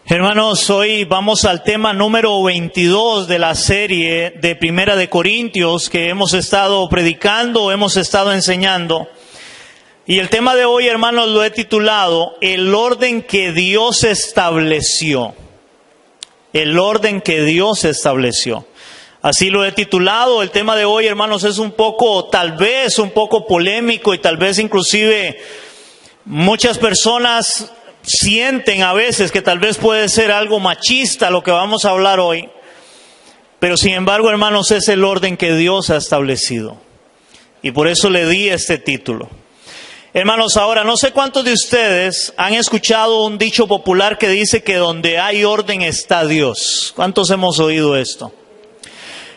Hermanos, hoy vamos al tema número 22 de la serie de Primera de Corintios que hemos estado predicando, hemos estado enseñando. Y el tema de hoy, hermanos, lo he titulado El orden que Dios estableció. El orden que Dios estableció. Así lo he titulado. El tema de hoy, hermanos, es tal vez un poco polémico y tal vez inclusive muchas personas sienten a veces que tal vez puede ser algo machista lo que vamos a hablar hoy. Pero sin embargo, hermanos, es el orden que Dios ha establecido. Y por eso le di este título. Hermanos, ahora no sé cuántos de ustedes han escuchado un dicho popular que dice que donde hay orden está Dios. ¿Cuántos hemos oído esto?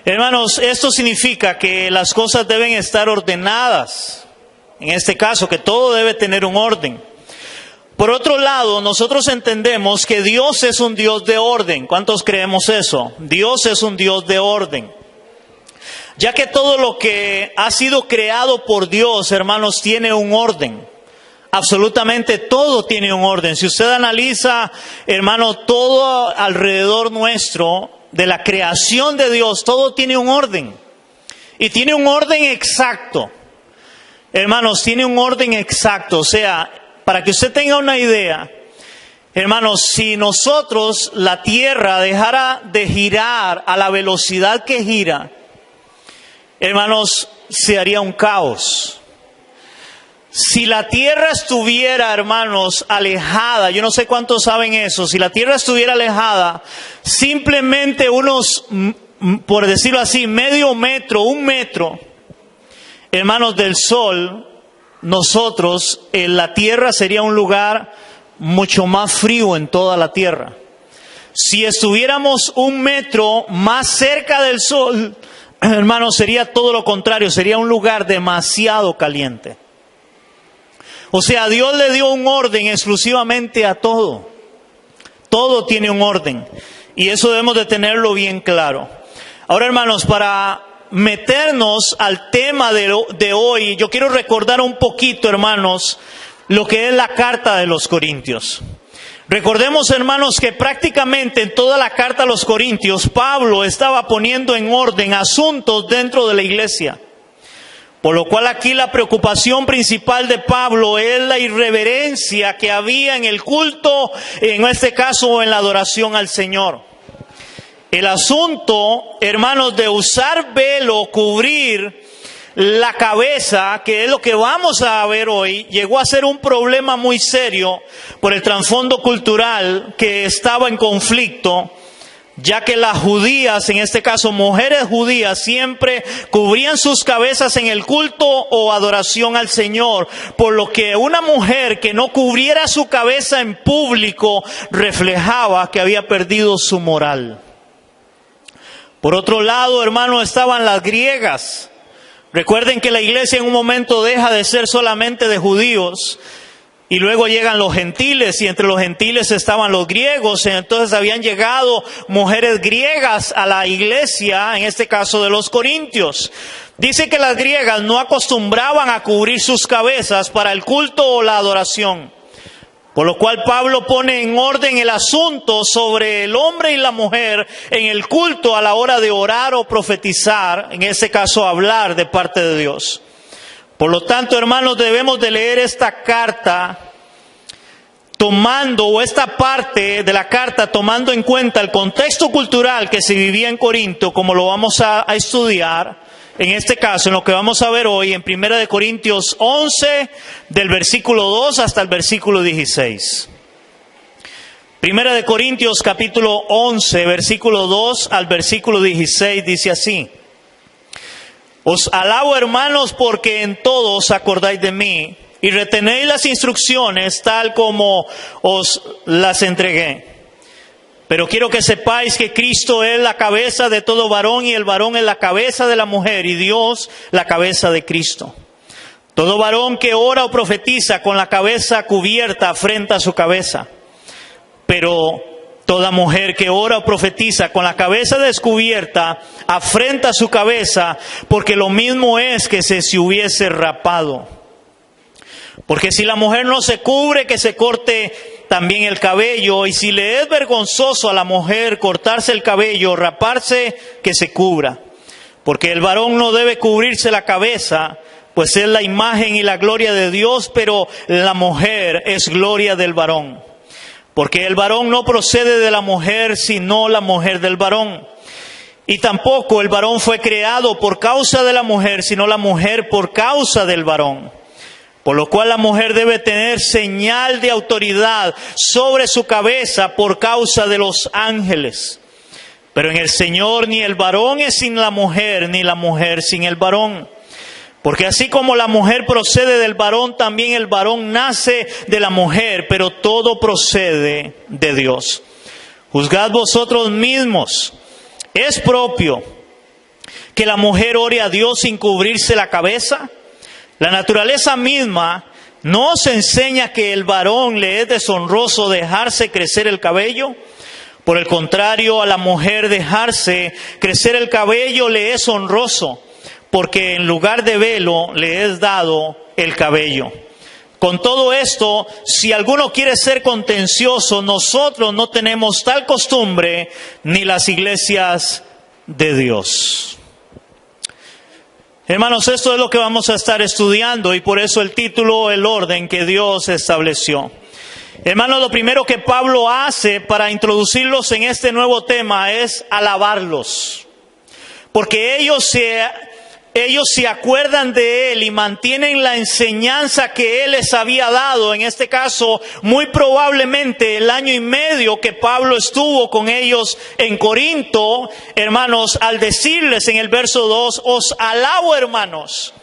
Hermanos, esto significa que las cosas deben estar ordenadas. En este caso, que todo debe tener un orden. Por otro lado, nosotros entendemos que Dios es un Dios de orden. ¿Cuántos creemos eso? Dios es un Dios de orden. Ya que todo lo que ha sido creado por Dios, hermanos, tiene un orden. Absolutamente todo tiene un orden. Si usted analiza, hermano, todo alrededor nuestro, de la creación de Dios, todo tiene un orden. Y tiene un orden exacto. Hermanos, tiene un orden exacto. O sea, para que usted tenga una idea, hermanos, si nosotros, la Tierra, dejara de girar a la velocidad que gira, hermanos, se haría un caos. Si la Tierra estuviera, hermanos, alejada, yo no sé cuántos saben eso, si la Tierra estuviera alejada, simplemente unos, por decirlo así, medio metro, 1 metro, hermanos, del Sol, nosotros, la Tierra sería un lugar mucho más frío en toda la Tierra. Si estuviéramos 1 metro más cerca del Sol, hermanos, sería todo lo contrario, sería un lugar demasiado caliente. O sea, Dios le dio un orden exclusivamente a todo. Todo tiene un orden. Y eso debemos de tenerlo bien claro. Ahora, hermanos, para meternos al tema de hoy, yo quiero recordar un poquito, hermanos, lo que es la carta de los Corintios. Recordemos, hermanos, que prácticamente en toda la carta a los Corintios, Pablo estaba poniendo en orden asuntos dentro de la iglesia. Por lo cual aquí la preocupación principal de Pablo es la irreverencia que había en el culto, en este caso en la adoración al Señor. El asunto, hermanos, de usar velo, cubrir la cabeza, que es lo que vamos a ver hoy, llegó a ser un problema muy serio por el trasfondo cultural que estaba en conflicto, ya que las judías, en este caso mujeres judías, siempre cubrían sus cabezas en el culto o adoración al Señor, por lo que una mujer que no cubriera su cabeza en público reflejaba que había perdido su moral. Por otro lado, hermano, estaban las griegas. Recuerden que la iglesia en un momento deja de ser solamente de judíos y luego llegan los gentiles y entre los gentiles estaban los griegos. Entonces habían llegado mujeres griegas a la iglesia, en este caso de los Corintios. Dice que las griegas no acostumbraban a cubrir sus cabezas para el culto o la adoración. Por lo cual Pablo pone en orden el asunto sobre el hombre y la mujer en el culto a la hora de orar o profetizar, en este caso hablar de parte de Dios. Por lo tanto, hermanos, debemos de leer esta carta o esta parte de la carta tomando en cuenta el contexto cultural que se vivía en Corinto, como lo vamos a estudiar. En este caso, en lo que vamos a ver hoy, en 1 de Corintios 11, del versículo 2 hasta el versículo 16. 1 de Corintios capítulo 11, versículo 2 al versículo 16, dice así. Os alabo, hermanos, porque en todo os acordáis de mí, y retenéis las instrucciones tal como os las entregué. Pero quiero que sepáis que Cristo es la cabeza de todo varón y el varón es la cabeza de la mujer y Dios la cabeza de Cristo. Todo varón que ora o profetiza con la cabeza cubierta afrenta su cabeza. Pero toda mujer que ora o profetiza con la cabeza descubierta afrenta su cabeza, porque lo mismo es que se hubiese rapado. Porque si la mujer no se cubre, que se corte también el cabello, y si le es vergonzoso a la mujer cortarse el cabello, raparse, que se cubra. Porque el varón no debe cubrirse la cabeza, pues es la imagen y la gloria de Dios, pero la mujer es gloria del varón. Porque el varón no procede de la mujer, sino la mujer del varón. Y tampoco el varón fue creado por causa de la mujer, sino la mujer por causa del varón. Por lo cual la mujer debe tener señal de autoridad sobre su cabeza por causa de los ángeles. Pero en el Señor ni el varón es sin la mujer, ni la mujer sin el varón. Porque así como la mujer procede del varón, también el varón nace de la mujer, pero todo procede de Dios. Juzgad vosotros mismos. ¿Es propio que la mujer ore a Dios sin cubrirse la cabeza? La naturaleza misma no os enseña que el varón le es deshonroso dejarse crecer el cabello. Por el contrario, a la mujer dejarse crecer el cabello le es honroso, porque en lugar de velo le es dado el cabello. Con todo esto, si alguno quiere ser contencioso, nosotros no tenemos tal costumbre, ni las iglesias de Dios. Hermanos, esto es lo que vamos a estar estudiando, y por eso el título, el orden que Dios estableció. Hermanos, lo primero que Pablo hace para introducirlos en este nuevo tema es alabarlos. Porque ellos se acuerdan de Él y mantienen la enseñanza que Él les había dado. En este caso, muy probablemente el año y medio que Pablo estuvo con ellos en Corinto, hermanos, al decirles en el verso 2, os alabo, hermanos,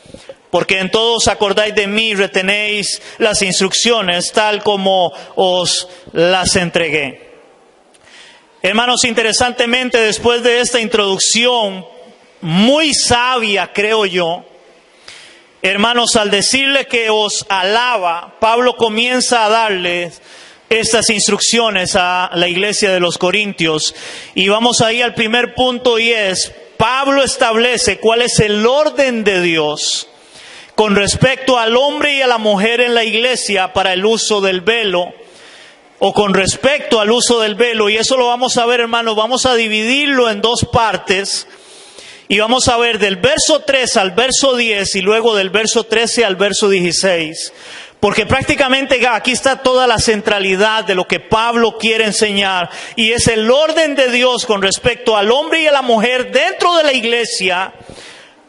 porque en todo os acordáis de mí, retenéis las instrucciones tal como os las entregué. Hermanos, interesantemente, después de esta introducción, muy sabia, creo yo, hermanos, al decirle que os alaba, Pablo comienza a darles estas instrucciones a la iglesia de los Corintios. Y vamos ahí al primer punto, y es, Pablo establece cuál es el orden de Dios con respecto al hombre y a la mujer en la iglesia para el uso del velo, o con respecto al uso del velo. Y eso lo vamos a ver, hermanos, vamos a dividirlo en dos partes. Y vamos a ver del verso 3 al verso 10 y luego del verso 13 al verso 16. Porque prácticamente aquí está toda la centralidad de lo que Pablo quiere enseñar. Y es el orden de Dios con respecto al hombre y a la mujer dentro de la iglesia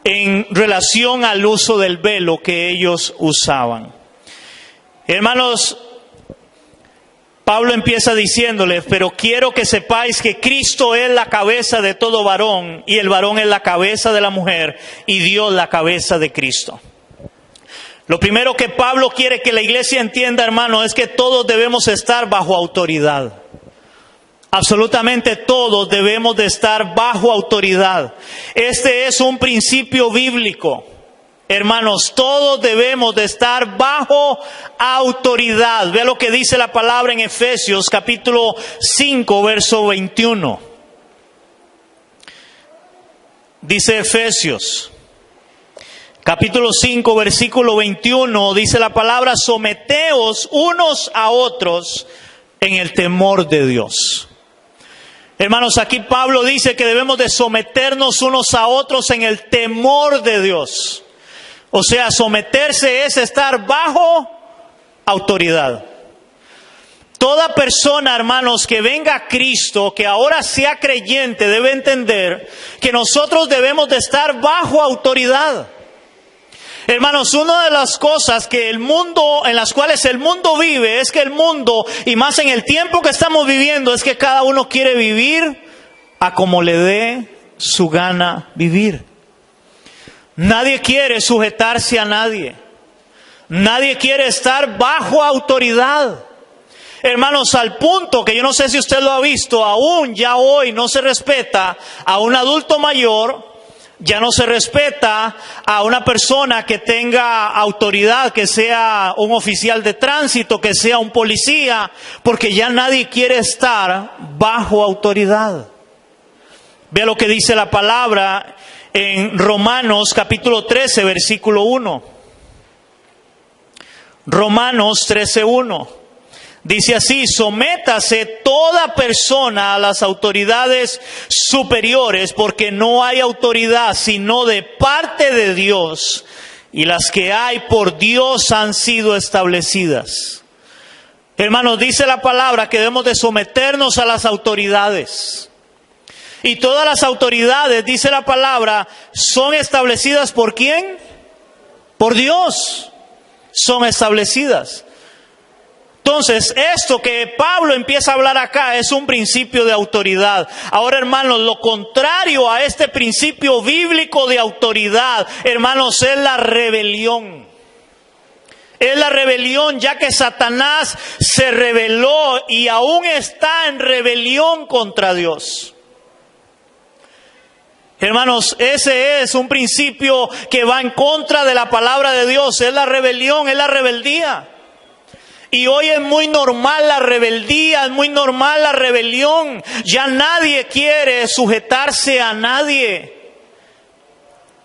en relación al uso del velo que ellos usaban. Hermanos, Pablo empieza diciéndoles, pero quiero que sepáis que Cristo es la cabeza de todo varón, y el varón es la cabeza de la mujer, y Dios la cabeza de Cristo. Lo primero que Pablo quiere que la iglesia entienda, hermano, es que todos debemos estar bajo autoridad. Absolutamente todos debemos de estar bajo autoridad. Este es un principio bíblico. Hermanos, todos debemos de estar bajo autoridad. Vea lo que dice la palabra en Efesios capítulo 5, verso 21. Dice Efesios capítulo 5, versículo 21, dice la palabra, someteos unos a otros en el temor de Dios. Hermanos, aquí Pablo dice que debemos de someternos unos a otros en el temor de Dios. O sea, someterse es estar bajo autoridad. Toda persona, hermanos, que venga a Cristo, que ahora sea creyente, debe entender que nosotros debemos de estar bajo autoridad. Hermanos, una de las cosas que en las cuales el mundo vive, es que el mundo, y más en el tiempo que estamos viviendo, es que cada uno quiere vivir a como le dé su gana vivir. Nadie quiere sujetarse a nadie. Nadie quiere estar bajo autoridad. Hermanos, al punto que yo no sé si usted lo ha visto, aún ya hoy no se respeta a un adulto mayor. Ya no se respeta a una persona que tenga autoridad, que sea un oficial de tránsito, que sea un policía, porque ya nadie quiere estar bajo autoridad. Vea lo que dice la palabra en Romanos capítulo 13, versículo 1. Romanos 13:1. Dice así: sométase toda persona a las autoridades superiores, porque no hay autoridad sino de parte de Dios, y las que hay por Dios han sido establecidas. Hermanos, dice la palabra que debemos de someternos a las autoridades. Y todas las autoridades, dice la palabra, son establecidas ¿por quién? Por Dios. Son establecidas. Entonces, esto que Pablo empieza a hablar acá es un principio de autoridad. Ahora, hermanos, lo contrario a este principio bíblico de autoridad, hermanos, es la rebelión. Es la rebelión, ya que Satanás se rebeló y aún está en rebelión contra Dios. Hermanos, ese es un principio que va en contra de la palabra de Dios. Es la rebelión, es la rebeldía. Y hoy es muy normal la rebeldía, es muy normal la rebelión. Ya nadie quiere sujetarse a nadie.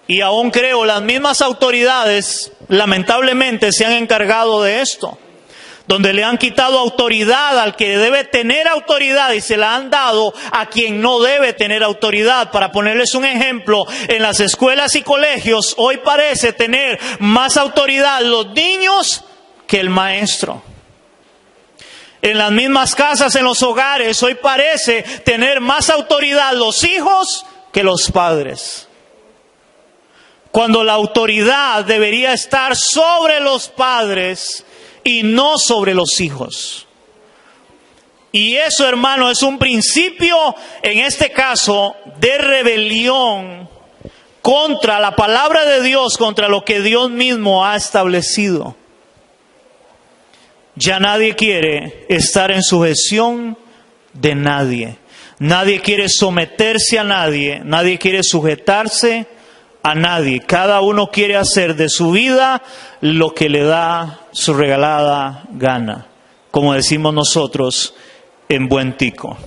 Y aún creo, las mismas autoridades, lamentablemente, se han encargado de esto. Donde le han quitado autoridad al que debe tener autoridad y se la han dado a quien no debe tener autoridad. Para ponerles un ejemplo, en las escuelas y colegios hoy parece tener más autoridad los niños que el maestro. En las mismas casas, en los hogares, hoy parece tener más autoridad los hijos que los padres. Cuando la autoridad debería estar sobre los padres y no sobre los hijos. Y eso, hermano, es un principio, en este caso, de rebelión contra la palabra de Dios, contra lo que Dios mismo ha establecido. Ya nadie quiere estar en sujeción de nadie. Nadie quiere someterse a nadie. Nadie quiere sujetarse a nadie. Cada uno quiere hacer de su vida lo que le da su regalada gana. Como decimos nosotros en buen tico.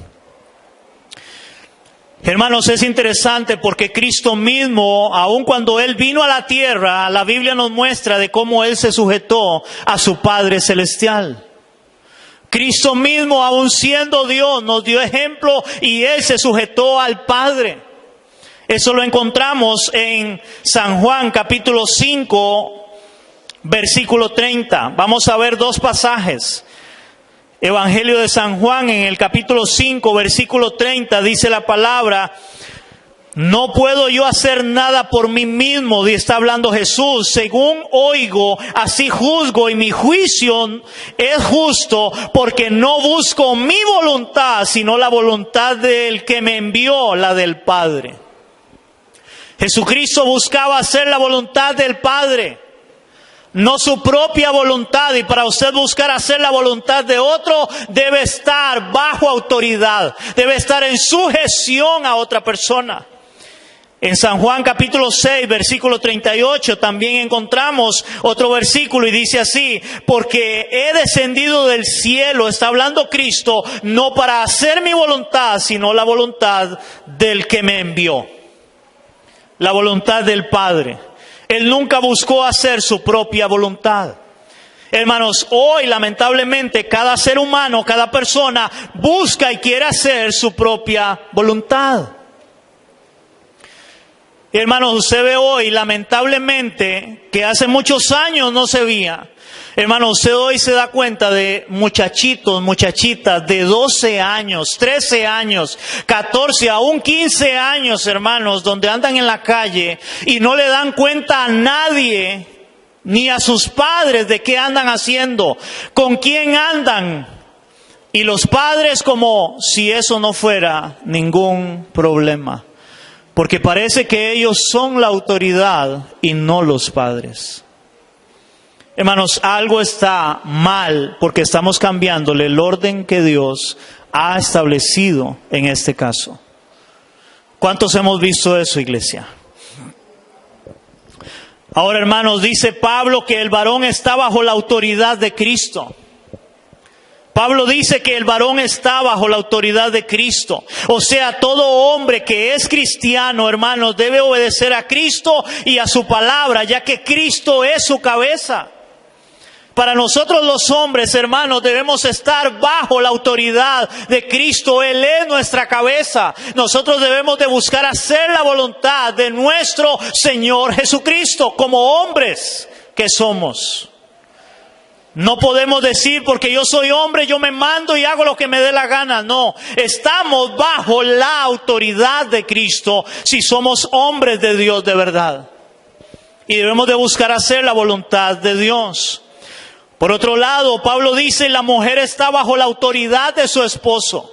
Hermanos, es interesante porque Cristo mismo, aun cuando Él vino a la tierra, la Biblia nos muestra de cómo Él se sujetó a su Padre Celestial. Cristo mismo, aun siendo Dios, nos dio ejemplo y Él se sujetó al Padre. Eso lo encontramos en San Juan capítulo 5, versículo 30. Vamos a ver dos pasajes. Evangelio de San Juan, en el capítulo 5, versículo 30, dice la palabra: no puedo yo hacer nada por mí mismo, y está hablando Jesús, según oigo, así juzgo, y mi juicio es justo, porque no busco mi voluntad, sino la voluntad del que me envió, la del Padre. Jesucristo buscaba hacer la voluntad del Padre, no su propia voluntad. Y para usted buscar hacer la voluntad de otro, debe estar bajo autoridad, debe estar en sujeción a otra persona. En San Juan capítulo 6, versículo 38, también encontramos otro versículo y dice así: porque he descendido del cielo, está hablando Cristo, no para hacer mi voluntad, sino la voluntad del que me envió. La voluntad del Padre. Él nunca buscó hacer su propia voluntad. Hermanos, hoy lamentablemente cada ser humano, cada persona busca y quiere hacer su propia voluntad. Hermanos, usted ve hoy lamentablemente que hace muchos años no se veía. Hermanos, usted hoy se da cuenta de muchachitos, muchachitas de 12 años, 13 años, 14, aún 15 años, hermanos, donde andan en la calle y no le dan cuenta a nadie, ni a sus padres, de qué andan haciendo, con quién andan. Y los padres como si eso no fuera ningún problema. Porque parece que ellos son la autoridad y no los padres. Hermanos, algo está mal porque estamos cambiándole el orden que Dios ha establecido en este caso. ¿Cuántos hemos visto eso, iglesia? Ahora, hermanos, dice Pablo que el varón está bajo la autoridad de Cristo. Pablo dice que el varón está bajo la autoridad de Cristo. O sea, todo hombre que es cristiano, hermanos, debe obedecer a Cristo y a su palabra, ya que Cristo es su cabeza. Para nosotros los hombres, hermanos, debemos estar bajo la autoridad de Cristo. Él es nuestra cabeza. Nosotros debemos de buscar hacer la voluntad de nuestro Señor Jesucristo como hombres que somos. No podemos decir porque yo soy hombre, yo me mando y hago lo que me dé la gana. No, estamos bajo la autoridad de Cristo si somos hombres de Dios de verdad. Y debemos de buscar hacer la voluntad de Dios. Por otro lado, Pablo dice, la mujer está bajo la autoridad de su esposo.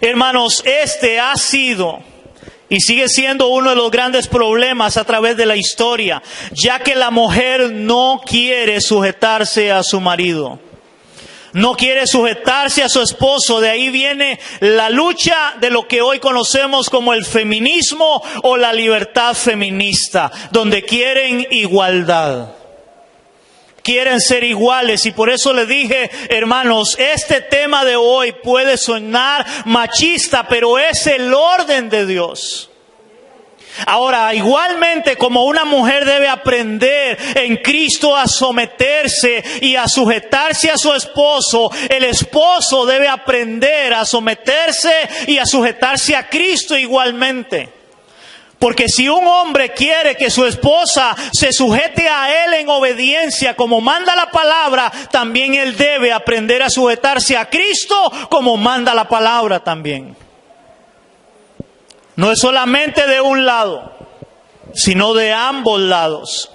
Hermanos, este ha sido y sigue siendo uno de los grandes problemas a través de la historia, ya que la mujer no quiere sujetarse a su marido. No quiere sujetarse a su esposo. De ahí viene la lucha de lo que hoy conocemos como el feminismo o la libertad feminista, donde quieren igualdad. Quieren ser iguales, y por eso les dije, hermanos, este tema de hoy puede sonar machista, pero es el orden de Dios. Ahora, igualmente como una mujer debe aprender en Cristo a someterse y a sujetarse a su esposo, el esposo debe aprender a someterse y a sujetarse a Cristo igualmente. Porque si un hombre quiere que su esposa se sujete a él en obediencia como manda la palabra, también él debe aprender a sujetarse a Cristo como manda la palabra también. No es solamente de un lado, sino de ambos lados.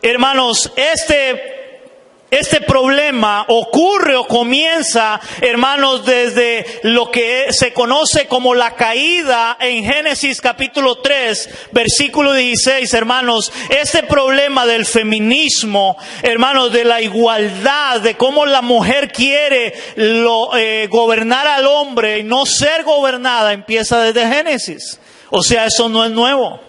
Hermanos, este problema ocurre o comienza, hermanos, desde lo que se conoce como la caída en Génesis capítulo 3, versículo 16, hermanos. Este problema del feminismo, hermanos, de la igualdad, de cómo la mujer quiere gobernar al hombre y no ser gobernada, empieza desde Génesis. O sea, eso no es nuevo.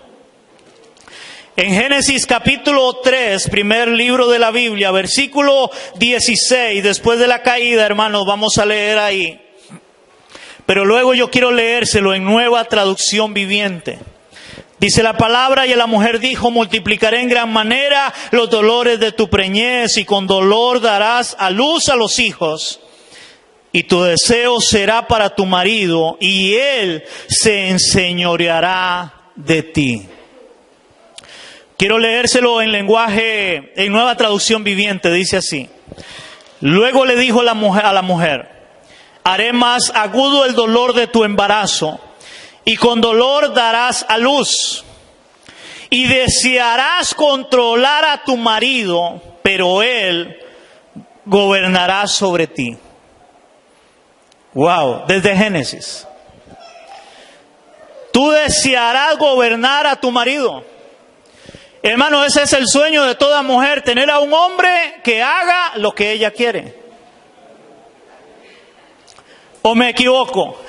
En Génesis capítulo 3, primer libro de la Biblia, versículo 16, después de la caída, hermanos, vamos a leer ahí. Pero luego yo quiero leérselo en Nueva Traducción Viviente. Dice la palabra, y la mujer dijo, multiplicaré en gran manera los dolores de tu preñez, y con dolor darás a luz a los hijos. Y tu deseo será para tu marido, y él se enseñoreará de ti. Quiero leérselo en lenguaje, en Nueva Traducción Viviente, dice así. Luego le dijo a la mujer, haré más agudo el dolor de tu embarazo, y con dolor darás a luz. Y desearás controlar a tu marido, pero él gobernará sobre ti. Wow, desde Génesis. Tú desearás gobernar a tu marido. Hermano, ese es el sueño de toda mujer, tener a un hombre que haga lo que ella quiere. ¿O me equivoco?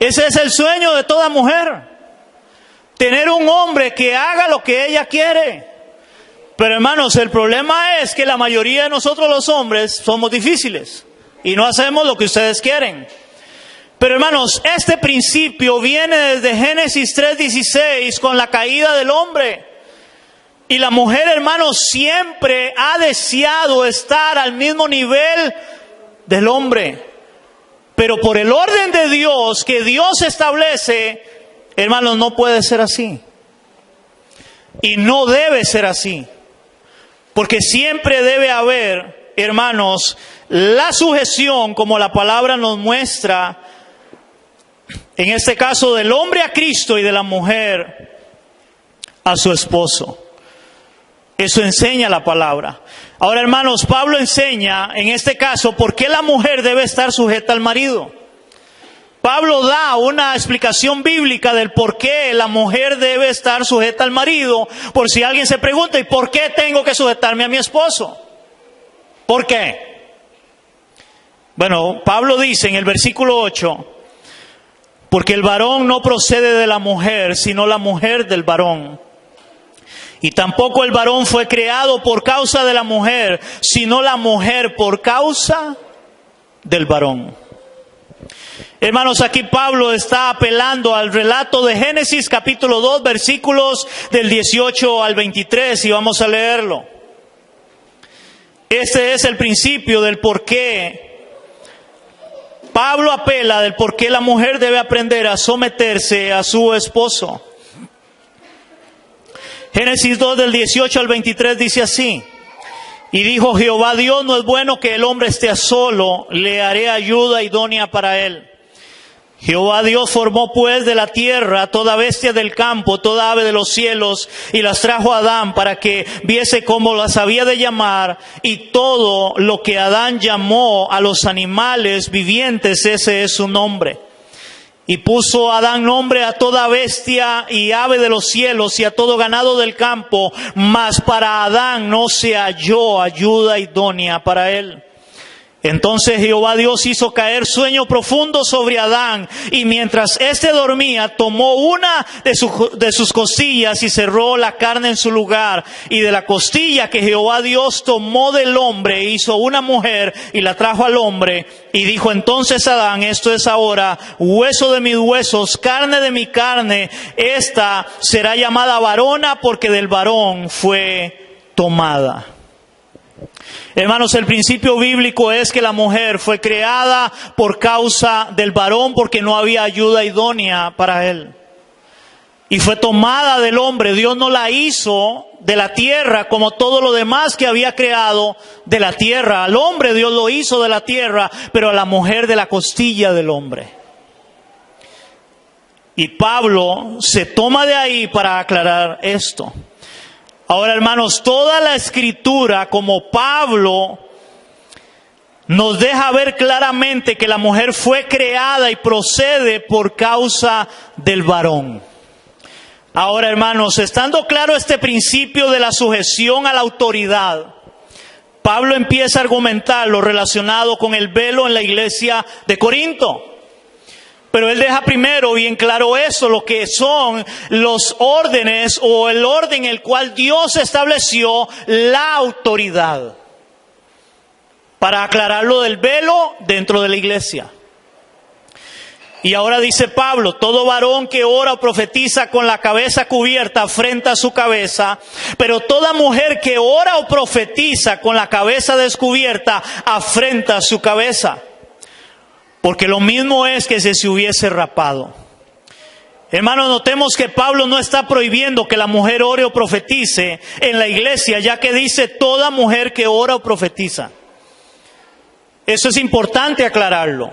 Ese es el sueño de toda mujer. Tener un hombre que haga lo que ella quiere. Pero hermanos, el problema es que la mayoría de nosotros los hombres somos difíciles y no hacemos lo que ustedes quieren. Pero hermanos, este principio viene desde Génesis 3:16 con la caída del hombre. Y la mujer, hermanos, siempre ha deseado estar al mismo nivel del hombre. Pero por el orden de Dios que Dios establece, hermanos, no puede ser así. Y no debe ser así. Porque siempre debe haber, hermanos, la sujeción, como la palabra nos muestra, en este caso del hombre a Cristo y de la mujer a su esposo. Eso enseña la palabra. Ahora, hermanos, Pablo enseña en este caso por qué la mujer debe estar sujeta al marido. Pablo da una explicación bíblica del por qué la mujer debe estar sujeta al marido, por si alguien se pregunta, ¿y por qué tengo que sujetarme a mi esposo? ¿Por qué? Bueno, Pablo dice en el versículo 8, porque el varón no procede de la mujer, sino la mujer del varón. Y tampoco el varón fue creado por causa de la mujer, sino la mujer por causa del varón. Hermanos, aquí Pablo está apelando al relato de Génesis capítulo 2, versículos del 18 al 23, y vamos a leerlo. Este es el principio del por qué Pablo apela, del por qué la mujer debe aprender a someterse a su esposo. Génesis 2 del 18 al 23 dice así: y dijo Jehová Dios, no es bueno que el hombre esté solo, le haré ayuda idónea para él. Jehová Dios formó pues de la tierra toda bestia del campo, toda ave de los cielos, y las trajo a Adán para que viese cómo las había de llamar, y todo lo que Adán llamó a los animales vivientes, ese es su nombre. Y puso Adán nombre a toda bestia y ave de los cielos y a todo ganado del campo, mas para Adán no se halló ayuda idónea para él. Entonces Jehová Dios hizo caer sueño profundo sobre Adán, y mientras éste dormía, tomó una de sus costillas y cerró la carne en su lugar. Y de la costilla que Jehová Dios tomó del hombre, hizo una mujer y la trajo al hombre. Y dijo entonces Adán, esto es ahora hueso de mis huesos, carne de mi carne. Esta será llamada varona, porque del varón fue tomada. Hermanos, el principio bíblico es que la mujer fue creada por causa del varón, porque no había ayuda idónea para él. Y fue tomada del hombre. Dios no la hizo de la tierra como todo lo demás que había creado de la tierra. Al hombre Dios lo hizo de la tierra, pero a la mujer de la costilla del hombre. Y Pablo se toma de ahí para aclarar esto. Ahora, hermanos, toda la escritura, como Pablo, nos deja ver claramente que la mujer fue creada y procede por causa del varón. Ahora, hermanos, estando claro este principio de la sujeción a la autoridad, Pablo empieza a argumentar lo relacionado con el velo en la iglesia de Corinto. Pero él deja primero bien claro eso, lo que son los órdenes o el orden en el cual Dios estableció la autoridad. Para aclarar lo del velo dentro de la iglesia. Y ahora dice Pablo, todo varón que ora o profetiza con la cabeza cubierta afrenta su cabeza, pero toda mujer que ora o profetiza con la cabeza descubierta afrenta su cabeza. Porque lo mismo es que si se hubiese rapado. Hermanos, notemos que Pablo no está prohibiendo que la mujer ore o profetice en la iglesia, ya que dice toda mujer que ora o profetiza. Eso es importante aclararlo.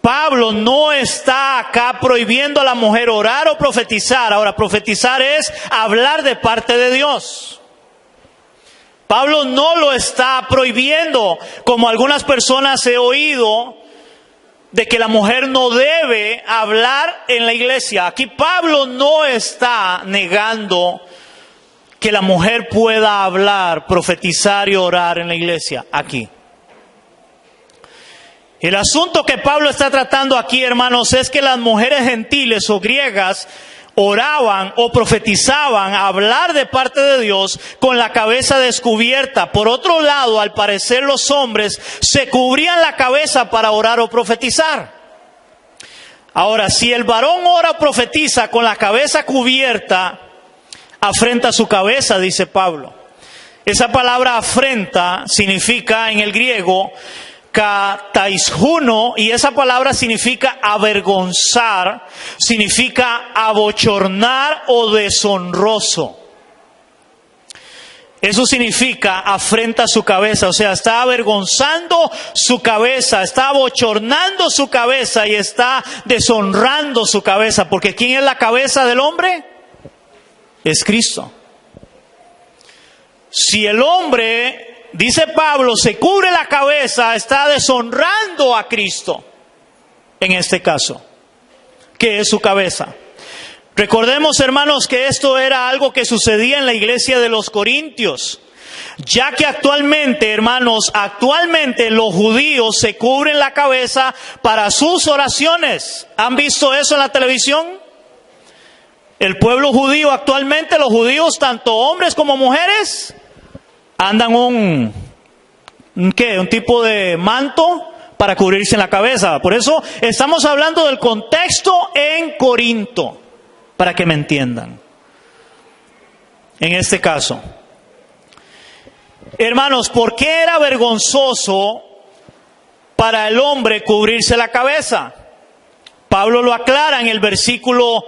Pablo no está acá prohibiendo a la mujer orar o profetizar. Ahora, profetizar es hablar de parte de Dios. Pablo no lo está prohibiendo, como algunas personas he oído, de que la mujer no debe hablar en la iglesia. Aquí Pablo no está negando que la mujer pueda hablar, profetizar y orar en la iglesia. Aquí. El asunto que Pablo está tratando aquí, hermanos, es que las mujeres gentiles o griegas oraban o profetizaban a hablar de parte de Dios con la cabeza descubierta. Por otro lado, al parecer los hombres se cubrían la cabeza para orar o profetizar. Ahora, si el varón ora o profetiza con la cabeza cubierta, afrenta su cabeza, dice Pablo. Esa palabra afrenta significa en el griego kataishuno, y esa palabra significa avergonzar, significa abochornar o deshonroso. Eso significa afrenta su cabeza, o sea, está avergonzando su cabeza, está abochornando su cabeza y está deshonrando su cabeza, porque ¿quién es la cabeza del hombre? Es Cristo. Si el hombre, dice Pablo, se cubre la cabeza, está deshonrando a Cristo, en este caso, que es su cabeza. Recordemos, hermanos, que esto era algo que sucedía en la iglesia de los Corintios, ya que actualmente, hermanos, los judíos se cubren la cabeza para sus oraciones. ¿Han visto eso en la televisión? El pueblo judío actualmente, los judíos, tanto hombres como mujeres, andan un tipo de manto para cubrirse en la cabeza. Por eso estamos hablando del contexto en Corinto, para que me entiendan. En este caso. Hermanos, ¿por qué era vergonzoso para el hombre cubrirse la cabeza? Pablo lo aclara en el versículo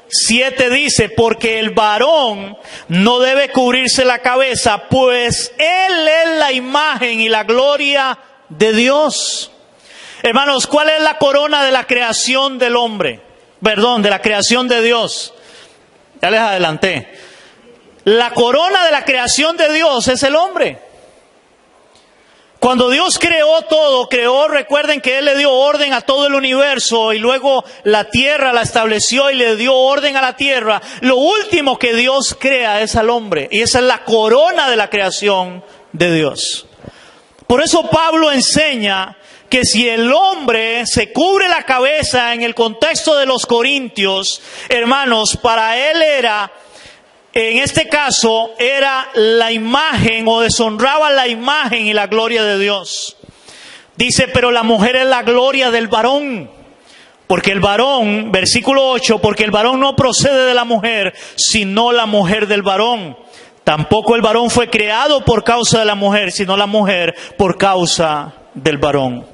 7, dice, porque el varón no debe cubrirse la cabeza, pues él es la imagen y la gloria de Dios. Hermanos, ¿cuál es la corona de la creación del hombre? Perdón, de la creación de Dios. Ya les adelanté. La corona de la creación de Dios es el hombre. Cuando Dios creó todo, recuerden que Él le dio orden a todo el universo y luego la tierra la estableció y le dio orden a la tierra. Lo último que Dios crea es al hombre y esa es la corona de la creación de Dios. Por eso Pablo enseña que si el hombre se cubre la cabeza en el contexto de los corintios, hermanos, para él era, en este caso, era la imagen o deshonraba la imagen y la gloria de Dios. Dice, pero la mujer es la gloria del varón. Porque el varón, versículo 8, porque el varón no procede de la mujer, sino la mujer del varón. Tampoco el varón fue creado por causa de la mujer, sino la mujer por causa del varón.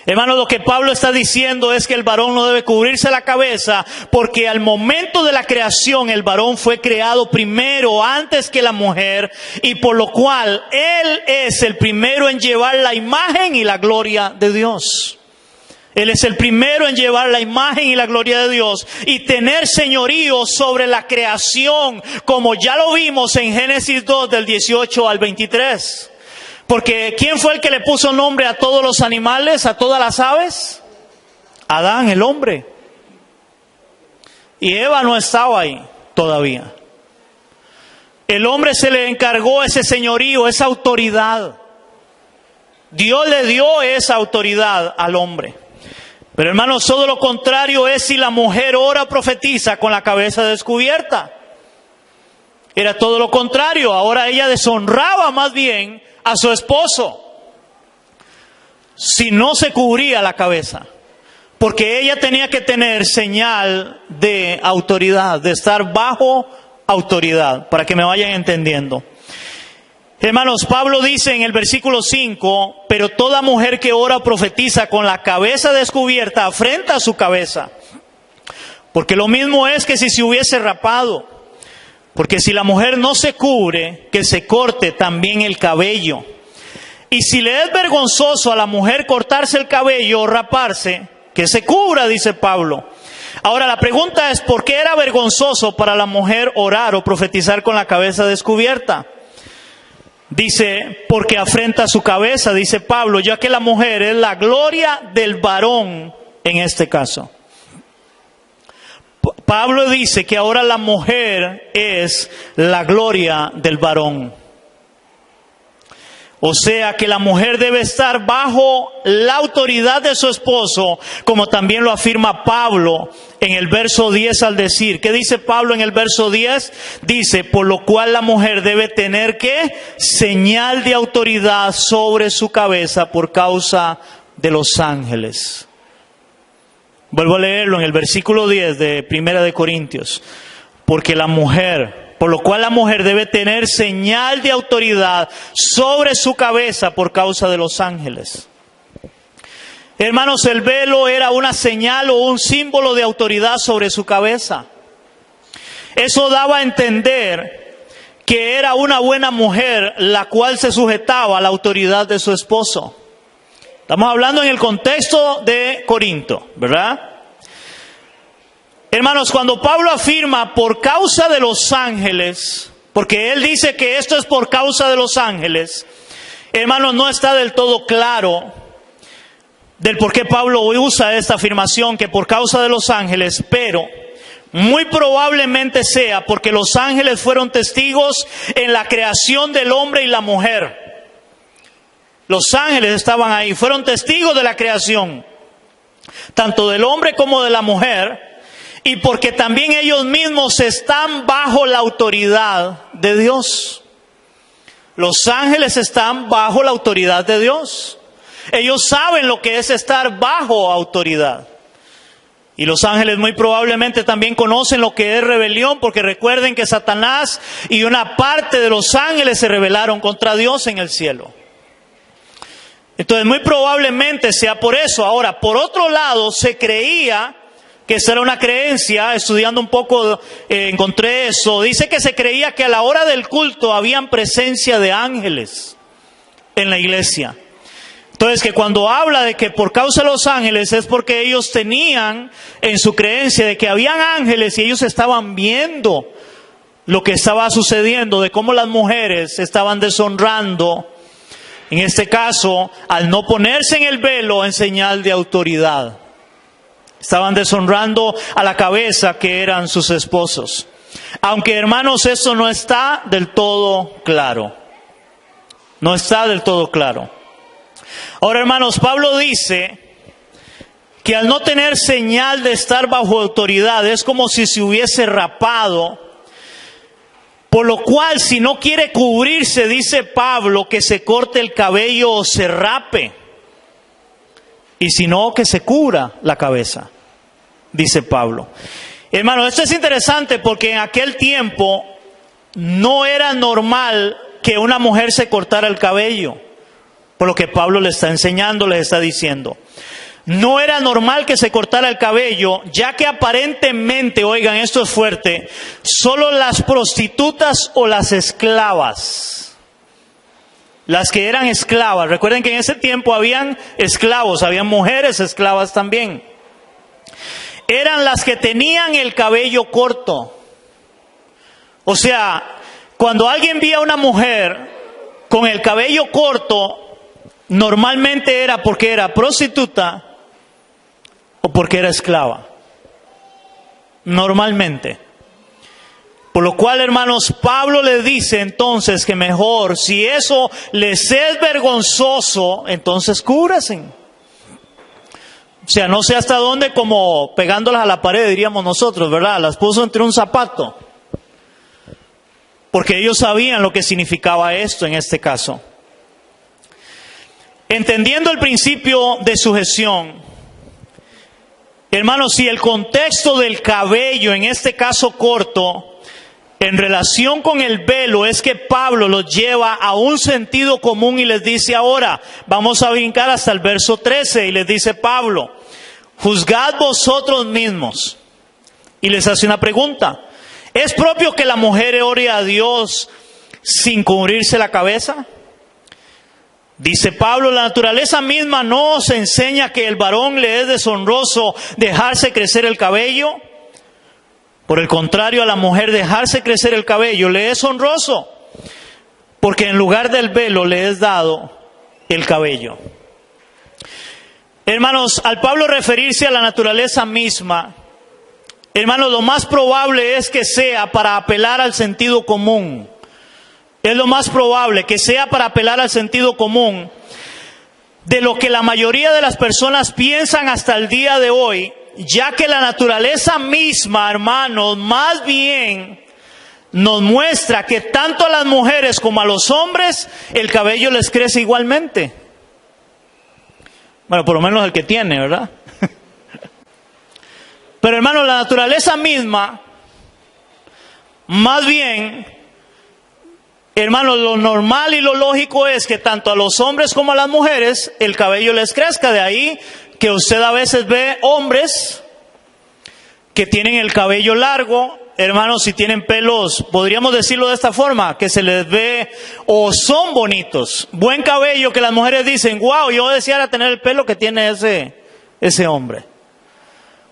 Hermanos, lo que Pablo está diciendo es que el varón no debe cubrirse la cabeza porque al momento de la creación el varón fue creado primero antes que la mujer y por lo cual él es el primero en llevar la imagen y la gloria de Dios. Él es el primero en llevar la imagen y la gloria de Dios y tener señorío sobre la creación, como ya lo vimos en Génesis 2 del 18 al 23. Porque ¿quién fue el que le puso nombre a todos los animales, a todas las aves? Adán, el hombre. Y Eva no estaba ahí todavía. El hombre se le encargó ese señorío, esa autoridad. Dios le dio esa autoridad al hombre. Pero hermanos, todo lo contrario es si la mujer ora o profetiza con la cabeza descubierta. Era todo lo contrario. Ahora ella deshonraba más bien a su esposo si no se cubría la cabeza, porque ella tenía que tener señal de autoridad, de estar bajo autoridad, para que me vayan entendiendo. Hermanos, Pablo dice en el versículo 5, pero toda mujer que ora o profetiza con la cabeza descubierta afrenta su cabeza, porque lo mismo es que si se hubiese rapado. Porque si la mujer no se cubre, que se corte también el cabello. Y si le es vergonzoso a la mujer cortarse el cabello o raparse, que se cubra, dice Pablo. Ahora la pregunta es, ¿por qué era vergonzoso para la mujer orar o profetizar con la cabeza descubierta? Dice, porque afrenta su cabeza, dice Pablo, ya que la mujer es la gloria del varón en este caso. Pablo dice que ahora la mujer es la gloria del varón. O sea que la mujer debe estar bajo la autoridad de su esposo, como también lo afirma Pablo en el verso 10 al decir. ¿Qué dice Pablo en el verso 10? Dice, por lo cual la mujer debe tener ¿qué? Señal de autoridad sobre su cabeza por causa de los ángeles. Vuelvo a leerlo en el versículo 10 de Primera de Corintios. Porque la mujer, por lo cual la mujer debe tener señal de autoridad sobre su cabeza por causa de los ángeles. Hermanos, el velo era una señal o un símbolo de autoridad sobre su cabeza. Eso daba a entender que era una buena mujer la cual se sujetaba a la autoridad de su esposo. Estamos hablando en el contexto de Corinto, ¿verdad? Hermanos, cuando Pablo afirma por causa de los ángeles, porque él dice que esto es por causa de los ángeles, hermanos, no está del todo claro del por qué Pablo usa esta afirmación que por causa de los ángeles, pero muy probablemente sea porque los ángeles fueron testigos en la creación del hombre y la mujer. Los ángeles estaban ahí, fueron testigos de la creación, tanto del hombre como de la mujer, y porque también ellos mismos están bajo la autoridad de Dios. Los ángeles están bajo la autoridad de Dios. Ellos saben lo que es estar bajo autoridad. Y los ángeles muy probablemente también conocen lo que es rebelión, porque recuerden que Satanás y una parte de los ángeles se rebelaron contra Dios en el cielo. Entonces muy probablemente sea por eso. Ahora, por otro lado, se creía que esa era una creencia, estudiando un poco encontré eso, dice que se creía que a la hora del culto habían presencia de ángeles en la iglesia. Entonces, que cuando habla de que por causa de los ángeles es porque ellos tenían en su creencia de que habían ángeles y ellos estaban viendo lo que estaba sucediendo, de cómo las mujeres estaban deshonrando, en este caso, al no ponerse en el velo en señal de autoridad. Estaban deshonrando a la cabeza que eran sus esposos. Aunque, hermanos, eso no está del todo claro. No está del todo claro. Ahora, hermanos, Pablo dice que al no tener señal de estar bajo autoridad es como si se hubiese rapado. Por lo cual, si no quiere cubrirse, dice Pablo, que se corte el cabello o se rape. Y si no, que se cubra la cabeza, dice Pablo. Hermano, esto es interesante porque en aquel tiempo no era normal que una mujer se cortara el cabello. Por lo que Pablo le está enseñando, le está diciendo. No era normal que se cortara el cabello, ya que aparentemente, oigan, esto es fuerte, solo las prostitutas o las esclavas, las que eran esclavas, recuerden que en ese tiempo habían esclavos, habían mujeres esclavas también, eran las que tenían el cabello corto. O sea, cuando alguien veía a una mujer con el cabello corto, normalmente era porque era prostituta o porque era esclava. Normalmente. Por lo cual, hermanos, Pablo les dice entonces que mejor, si eso les es vergonzoso, entonces cúbranse. O sea, no sé hasta dónde, como pegándolas a la pared, diríamos nosotros, ¿verdad? Las puso entre un zapato. Porque ellos sabían lo que significaba esto en este caso. Entendiendo el principio de sujeción, hermanos, si el contexto del cabello, en este caso corto, en relación con el velo, es que Pablo los lleva a un sentido común y les dice ahora, vamos a brincar hasta el verso 13, y les dice Pablo, juzgad vosotros mismos. Y les hace una pregunta, ¿es propio que la mujer ore a Dios sin cubrirse la cabeza? Dice Pablo, la naturaleza misma no os enseña que el varón le es deshonroso dejarse crecer el cabello. Por el contrario, a la mujer dejarse crecer el cabello le es honroso, porque en lugar del velo le es dado el cabello. Hermanos, al Pablo referirse a la naturaleza misma, hermanos, lo más probable es que sea para apelar al sentido común. Es lo más probable que sea para apelar al sentido común de lo que la mayoría de las personas piensan hasta el día de hoy, ya que la naturaleza misma, hermanos, más bien nos muestra que tanto a las mujeres como a los hombres el cabello les crece igualmente. Bueno, por lo menos el que tiene, ¿verdad? Pero hermanos, la naturaleza misma, más bien, hermanos, lo normal y lo lógico es que tanto a los hombres como a las mujeres el cabello les crezca. De ahí que usted a veces ve hombres que tienen el cabello largo, hermanos, si tienen pelos, podríamos decirlo de esta forma, que se les ve o son bonitos, buen cabello, que las mujeres dicen, wow, yo deseara tener el pelo que tiene ese hombre.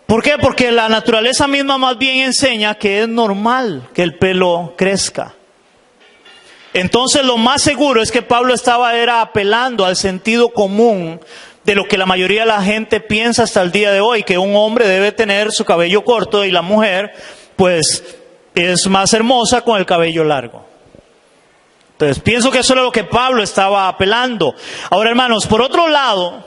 ¿Por qué? Porque la naturaleza misma más bien enseña que es normal que el pelo crezca. Entonces lo más seguro es que Pablo era apelando al sentido común de lo que la mayoría de la gente piensa hasta el día de hoy, que un hombre debe tener su cabello corto y la mujer pues es más hermosa con el cabello largo. Entonces pienso que eso es lo que Pablo estaba apelando. Ahora, hermanos, por otro lado,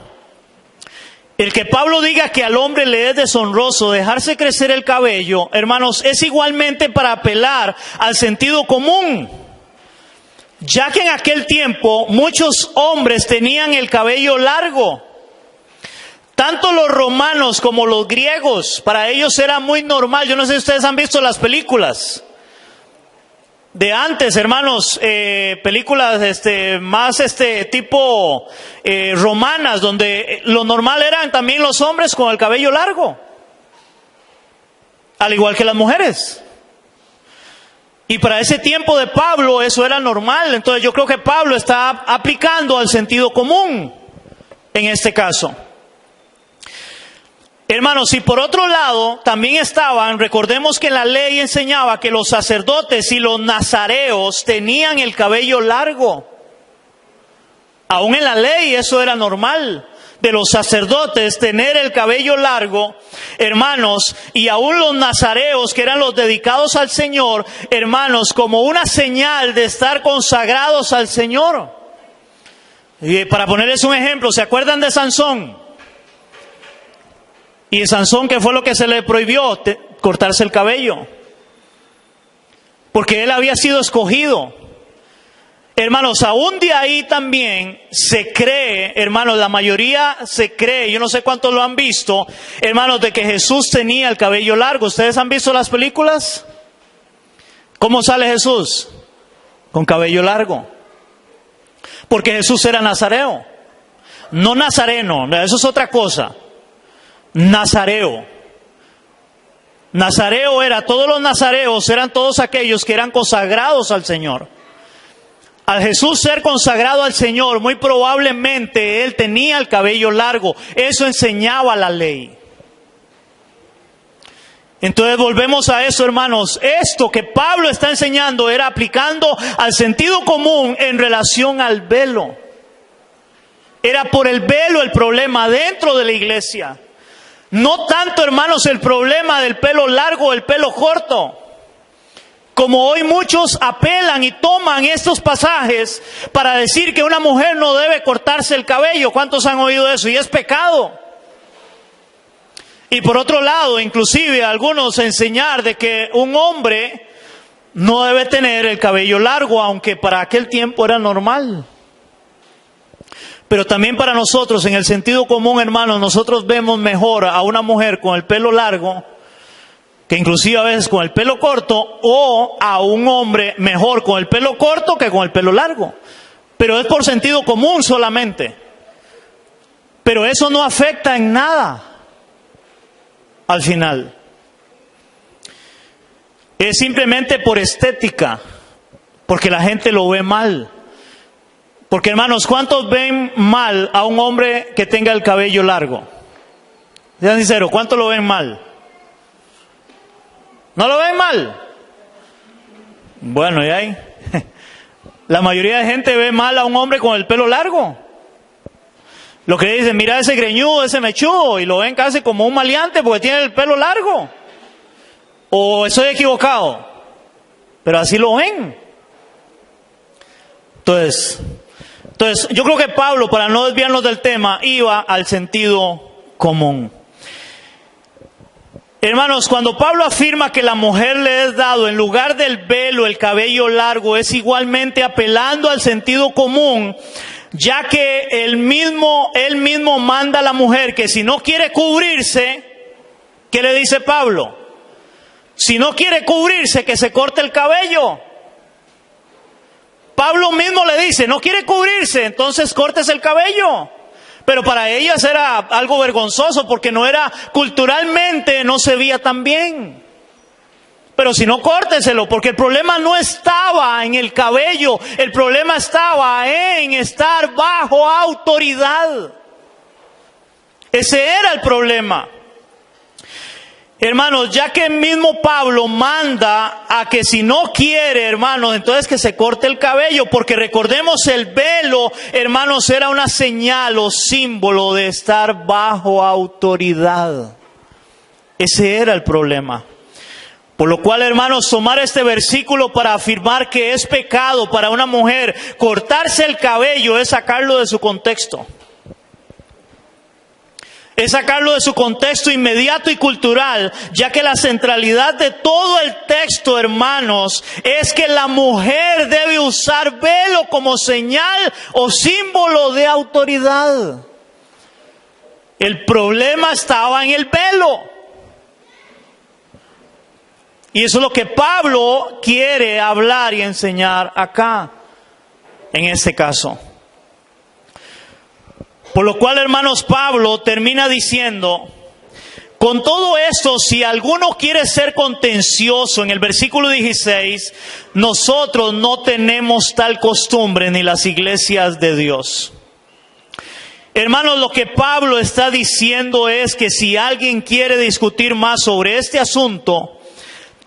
el que Pablo diga que al hombre le es deshonroso dejarse crecer el cabello, hermanos, es igualmente para apelar al sentido común. Ya que en aquel tiempo muchos hombres tenían el cabello largo. Tanto los romanos como los griegos, para ellos era muy normal. Yo no sé si ustedes han visto las películas de antes, hermanos, películas más tipo romanas, donde lo normal eran también los hombres con el cabello largo, al igual que las mujeres. Y para ese tiempo de Pablo eso era normal. Entonces yo creo que Pablo está aplicando al sentido común en este caso. Hermanos, y por otro lado, también recordemos que la ley enseñaba que los sacerdotes y los nazareos tenían el cabello largo. Aún en la ley eso era normal, de los sacerdotes tener el cabello largo, hermanos, y aún los nazareos, que eran los dedicados al Señor, hermanos, como una señal de estar consagrados al Señor. Y para ponerles un ejemplo, ¿se acuerdan de Sansón? Y Sansón, ¿qué fue lo que se le prohibió? Cortarse el cabello. Porque él había sido escogido. Hermanos, aún de ahí también se cree, hermanos, la mayoría se cree, yo no sé cuántos lo han visto, hermanos, de que Jesús tenía el cabello largo. ¿Ustedes han visto las películas? ¿Cómo sale Jesús? Con cabello largo. Porque Jesús era nazareo. No nazareno, eso es otra cosa. Nazareo. Nazareo todos los nazareos eran todos aquellos que eran consagrados al Señor. Al Jesús ser consagrado al Señor, muy probablemente él tenía el cabello largo. Eso enseñaba la ley. Entonces volvemos a eso, hermanos. Esto que Pablo está enseñando era aplicando al sentido común en relación al velo. Era por el velo el problema dentro de la iglesia. No tanto, hermanos, el problema del pelo largo o el pelo corto. Como hoy muchos apelan y toman estos pasajes para decir que una mujer no debe cortarse el cabello. ¿Cuántos han oído eso? Y es pecado. Y por otro lado, inclusive algunos enseñar de que un hombre no debe tener el cabello largo, aunque para aquel tiempo era normal. Pero también para nosotros, en el sentido común, hermanos, nosotros vemos mejor a una mujer con el pelo largo, que inclusive a veces con el pelo corto, o a un hombre mejor con el pelo corto que con el pelo largo. Pero es por sentido común solamente. Pero eso no afecta en nada al final. Es simplemente por estética, porque la gente lo ve mal. Porque, hermanos, ¿cuántos ven mal a un hombre que tenga el cabello largo? Sean sinceros, ¿cuántos lo ven mal? ¿No lo ven mal? Bueno, y ahí. La mayoría de gente ve mal a un hombre con el pelo largo. Lo que dicen, mira ese greñudo, ese mechudo, y lo ven casi como un maleante porque tiene el pelo largo. ¿O estoy equivocado? Pero así lo ven. Entonces, yo creo que Pablo, para no desviarnos del tema, iba al sentido común. Hermanos, cuando Pablo afirma que la mujer le es dado en lugar del velo el cabello largo, es igualmente apelando al sentido común, ya que él mismo manda a la mujer que si no quiere cubrirse, ¿qué le dice Pablo? Si no quiere cubrirse, que se corte el cabello. Pablo mismo le dice, no quiere cubrirse, entonces córtese el cabello. Pero para ellas era algo vergonzoso porque culturalmente no se veía tan bien. Pero si no, córteselo, porque el problema no estaba en el cabello, el problema estaba en estar bajo autoridad. Ese era el problema. Hermanos, ya que el mismo Pablo manda a que si no quiere, hermanos, entonces que se corte el cabello, porque recordemos el velo, hermanos, era una señal o símbolo de estar bajo autoridad. Ese era el problema. Por lo cual, hermanos, tomar este versículo para afirmar que es pecado para una mujer cortarse el cabello es sacarlo de su contexto. Es sacarlo de su contexto inmediato y cultural, ya que la centralidad de todo el texto, hermanos, es que la mujer debe usar velo como señal o símbolo de autoridad. El problema estaba en el velo. Y eso es lo que Pablo quiere hablar y enseñar acá, en este caso. Por lo cual, hermanos, Pablo termina diciendo, con todo esto, si alguno quiere ser contencioso, en el versículo 16, nosotros no tenemos tal costumbre ni las iglesias de Dios. Hermanos, lo que Pablo está diciendo es que si alguien quiere discutir más sobre este asunto,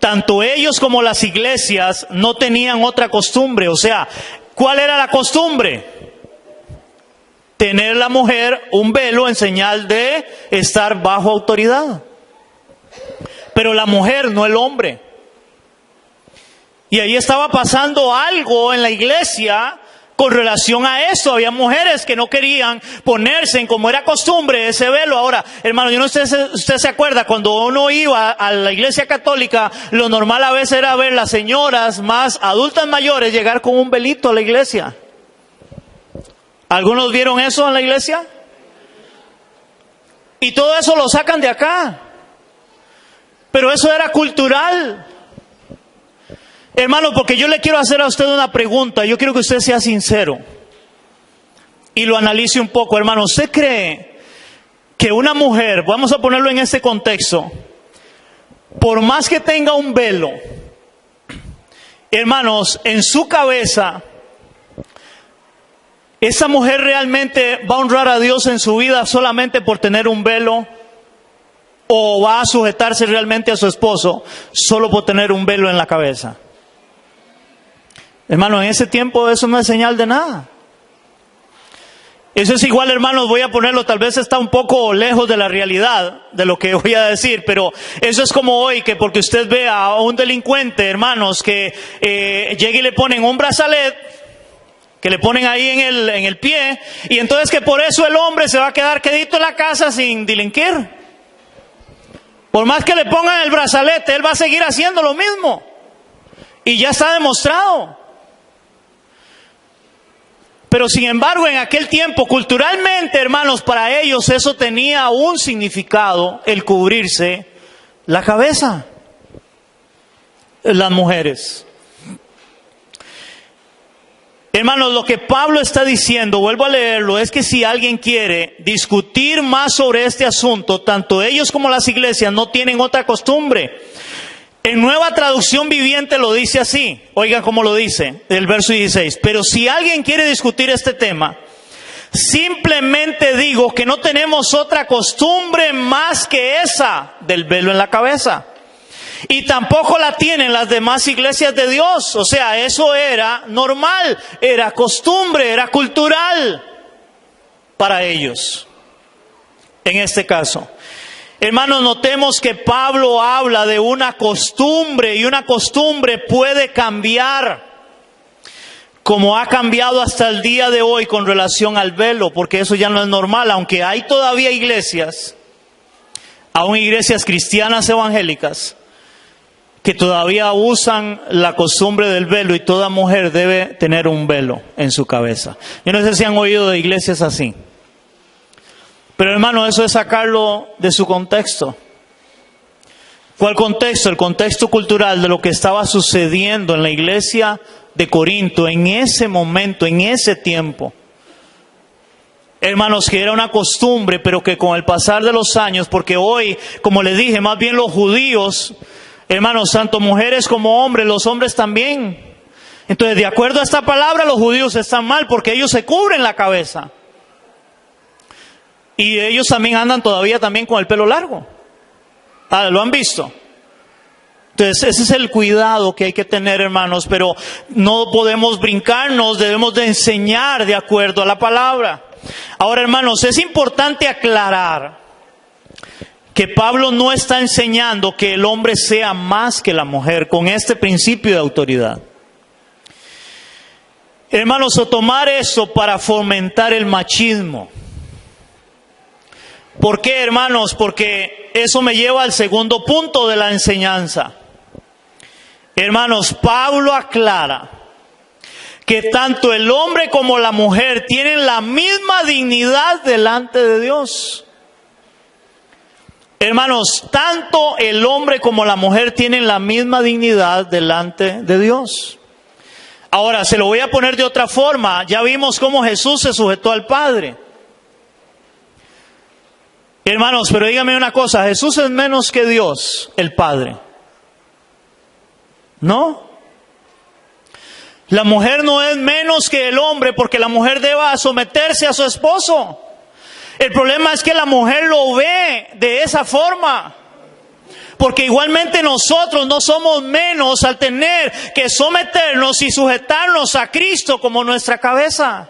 tanto ellos como las iglesias no tenían otra costumbre. O sea, ¿cuál era la costumbre? Tener la mujer un velo en señal de estar bajo autoridad. Pero la mujer, no el hombre. Y ahí estaba pasando algo en la iglesia con relación a eso. Había mujeres que no querían ponerse en como era costumbre ese velo. Ahora, hermano, yo no sé si usted se acuerda, cuando uno iba a la iglesia católica, lo normal a veces era ver las señoras más adultas mayores llegar con un velito a la iglesia. ¿Algunos vieron eso en la iglesia? Y todo eso lo sacan de acá. Pero eso era cultural. Hermano, porque yo le quiero hacer a usted una pregunta. Yo quiero que usted sea sincero y lo analice un poco. Hermano, ¿usted cree que una mujer, vamos a ponerlo en este contexto, por más que tenga un velo, hermanos, en su cabeza, esa mujer realmente va a honrar a Dios en su vida solamente por tener un velo? ¿O va a sujetarse realmente a su esposo solo por tener un velo en la cabeza? Hermano, en ese tiempo eso no es señal de nada. Eso es igual, hermanos, voy a ponerlo, tal vez está un poco lejos de la realidad de lo que voy a decir, pero eso es como hoy, que porque usted ve a un delincuente, hermanos, que llega y le ponen un brazalete, que le ponen ahí en el pie, y entonces que por eso el hombre se va a quedar quedito en la casa sin delinquir. Por más que le pongan el brazalete, él va a seguir haciendo lo mismo. Y ya está demostrado. Pero sin embargo, en aquel tiempo, culturalmente, hermanos, para ellos eso tenía un significado, el cubrirse la cabeza. Las mujeres. Hermanos, lo que Pablo está diciendo, vuelvo a leerlo, es que si alguien quiere discutir más sobre este asunto, tanto ellos como las iglesias no tienen otra costumbre. En Nueva Traducción Viviente lo dice así, oigan cómo lo dice, el verso 16. Pero si alguien quiere discutir este tema, simplemente digo que no tenemos otra costumbre más que esa del velo en la cabeza. Y tampoco la tienen las demás iglesias de Dios. O sea, eso era normal, era costumbre, era cultural para ellos. En este caso, hermanos, notemos que Pablo habla de una costumbre, y una costumbre puede cambiar, como ha cambiado hasta el día de hoy con relación al velo, porque eso ya no es normal, aunque hay todavía iglesias, aún iglesias cristianas evangélicas, que todavía usan la costumbre del velo, y toda mujer debe tener un velo en su cabeza. Yo no sé si han oído de iglesias así. Pero hermano, eso es sacarlo de su contexto. ¿Cuál contexto? El contexto cultural de lo que estaba sucediendo en la iglesia de Corinto en ese momento, en ese tiempo. Hermanos, que era una costumbre, pero que con el pasar de los años, porque hoy, como les dije, más bien los judíos, hermanos, tanto mujeres como hombres, los hombres también. Entonces, de acuerdo a esta palabra, los judíos están mal porque ellos se cubren la cabeza. Y ellos también andan todavía también con el pelo largo. ¿Lo han visto? Entonces, ese es el cuidado que hay que tener, hermanos, pero no podemos brincarnos, debemos de enseñar de acuerdo a la palabra. Ahora, hermanos, es importante aclarar que Pablo no está enseñando que el hombre sea más que la mujer con este principio de autoridad. Hermanos, o tomar eso para fomentar el machismo. ¿Por qué, hermanos? Porque eso me lleva al segundo punto de la enseñanza. Hermanos, Pablo aclara que tanto el hombre como la mujer tienen la misma dignidad delante de Dios. Hermanos, tanto el hombre como la mujer tienen la misma dignidad delante de Dios. Ahora, se lo voy a poner de otra forma. Ya vimos cómo Jesús se sujetó al Padre. Hermanos, pero dígame una cosa, ¿Jesús es menos que Dios, el Padre? ¿No? La mujer no es menos que el hombre porque la mujer deba someterse a su esposo. El problema es que la mujer lo ve de esa forma. Porque igualmente nosotros no somos menos al tener que someternos y sujetarnos a Cristo como nuestra cabeza.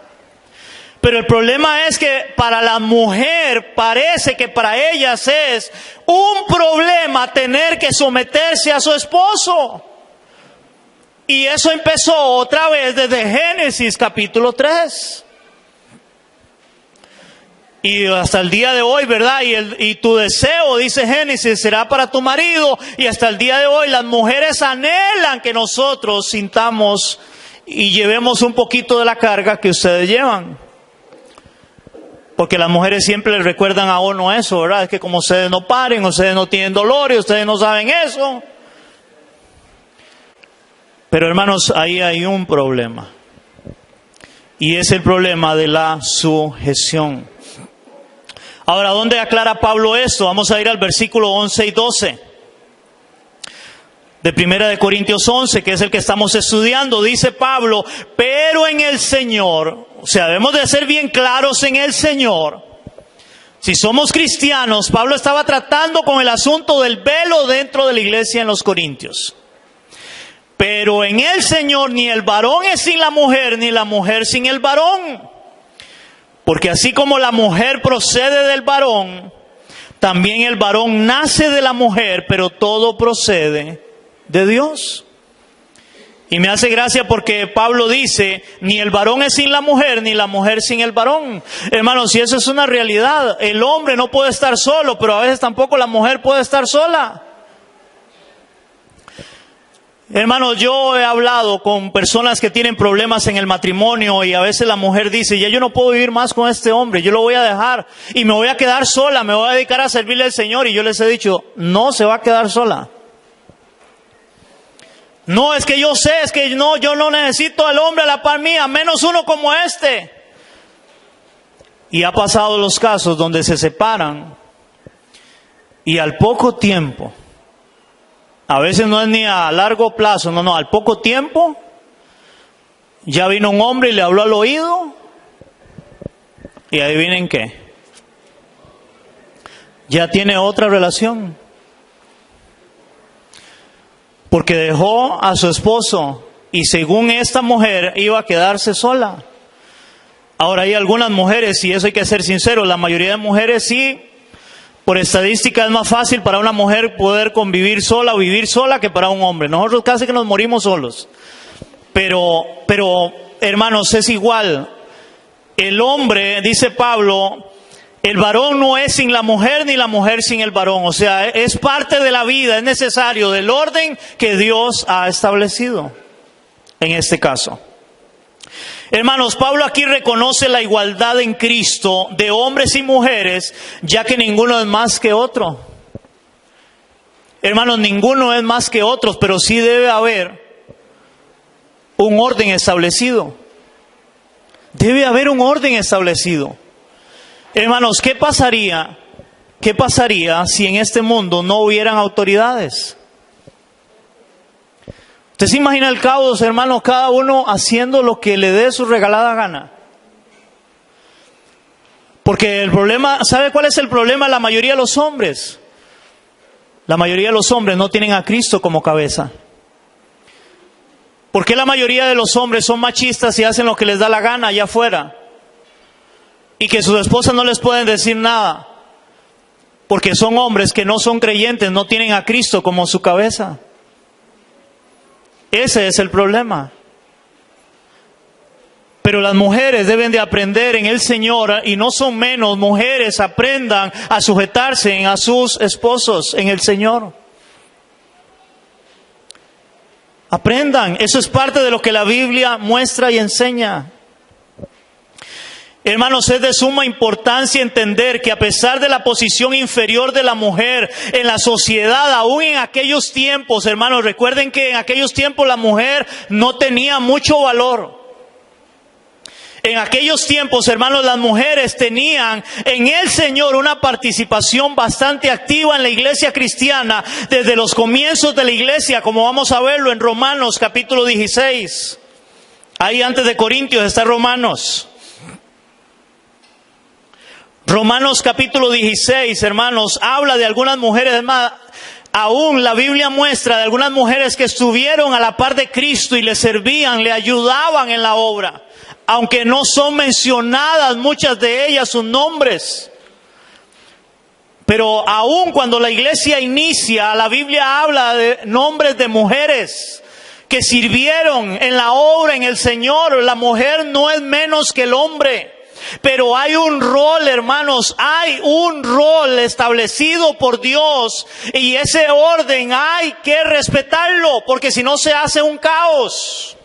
Pero el problema es que para la mujer parece que para ellas es un problema tener que someterse a su esposo. Y eso empezó otra vez desde Génesis capítulo 3. Y hasta el día de hoy, ¿verdad? Y tu deseo, dice Génesis, será para tu marido. Y hasta el día de hoy las mujeres anhelan que nosotros sintamos y llevemos un poquito de la carga que ustedes llevan. Porque las mujeres siempre les recuerdan a uno eso, ¿verdad? Es que como ustedes no paren, ustedes no tienen dolor y ustedes no saben eso. Pero hermanos, ahí hay un problema. Y es el problema de la sujeción. Ahora, ¿dónde aclara Pablo esto? Vamos a ir al versículo 11 y 12. De 1 Corintios 11, que es el que estamos estudiando. Dice Pablo, pero en el Señor, o sea, debemos de ser bien claros en el Señor. Si somos cristianos, Pablo estaba tratando con el asunto del velo dentro de la iglesia en los Corintios. Pero en el Señor ni el varón es sin la mujer, ni la mujer sin el varón. Porque así como la mujer procede del varón, también el varón nace de la mujer, pero todo procede de Dios. Y me hace gracia porque Pablo dice, ni el varón es sin la mujer, ni la mujer sin el varón. Hermanos, si eso es una realidad, el hombre no puede estar solo, pero a veces tampoco la mujer puede estar sola. Hermanos, yo he hablado con personas que tienen problemas en el matrimonio y a veces la mujer dice, ya yo no puedo vivir más con este hombre, yo lo voy a dejar y me voy a quedar sola, me voy a dedicar a servirle al Señor. Y yo les he dicho, no se va a quedar sola. No, es que yo sé, es que no, yo no necesito al hombre a la par mía, menos uno como este. Y ha pasado los casos donde se separan y al poco tiempo, a veces no es ni a largo plazo, no, al poco tiempo, ya vino un hombre y le habló al oído, y adivinen qué, ya tiene otra relación. Porque dejó a su esposo, y según esta mujer iba a quedarse sola. Ahora hay algunas mujeres, y eso hay que ser sincero, la mayoría de mujeres sí, por estadística es más fácil para una mujer poder convivir sola o vivir sola que para un hombre. Nosotros casi que nos morimos solos. Pero hermanos, es igual. El hombre, dice Pablo, el varón no es sin la mujer ni la mujer sin el varón. O sea, es parte de la vida, es necesario del orden que Dios ha establecido en este caso. Hermanos, Pablo aquí reconoce la igualdad en Cristo de hombres y mujeres, ya que ninguno es más que otro. Hermanos, ninguno es más que otros, pero sí debe haber un orden establecido. Debe haber un orden establecido. Hermanos, ¿qué pasaría si en este mundo no hubieran autoridades? ¿Usted se imagina el caos, hermanos, cada uno haciendo lo que le dé su regalada gana? Porque el problema, ¿sabe cuál es el problema de la mayoría de los hombres? La mayoría de los hombres no tienen a Cristo como cabeza. ¿Por qué la mayoría de los hombres son machistas y hacen lo que les da la gana allá afuera? Y que sus esposas no les pueden decir nada. Porque son hombres que no son creyentes, no tienen a Cristo como su cabeza. Ese es el problema. Pero las mujeres deben de aprender en el Señor, y no son menos mujeres, aprendan a sujetarse a sus esposos en el Señor. Aprendan, eso es parte de lo que la Biblia muestra y enseña. Hermanos, es de suma importancia entender que a pesar de la posición inferior de la mujer en la sociedad, aún en aquellos tiempos, hermanos, recuerden que en aquellos tiempos la mujer no tenía mucho valor. En aquellos tiempos, hermanos, las mujeres tenían en el Señor una participación bastante activa en la iglesia cristiana desde los comienzos de la iglesia, como vamos a verlo en Romanos capítulo 16. Ahí antes de Corintios está Romanos. Romanos capítulo 16, hermanos, habla de algunas mujeres, hermanos. Aún la Biblia muestra de algunas mujeres que estuvieron a la par de Cristo y le servían, le ayudaban en la obra. Aunque no son mencionadas muchas de ellas sus nombres. Pero aún cuando la iglesia inicia, la Biblia habla de nombres de mujeres que sirvieron en la obra en el Señor. La mujer no es menos que el hombre. Pero hay un rol, hermanos, hay un rol establecido por Dios. Y ese orden hay que respetarlo, porque si no se hace un caos.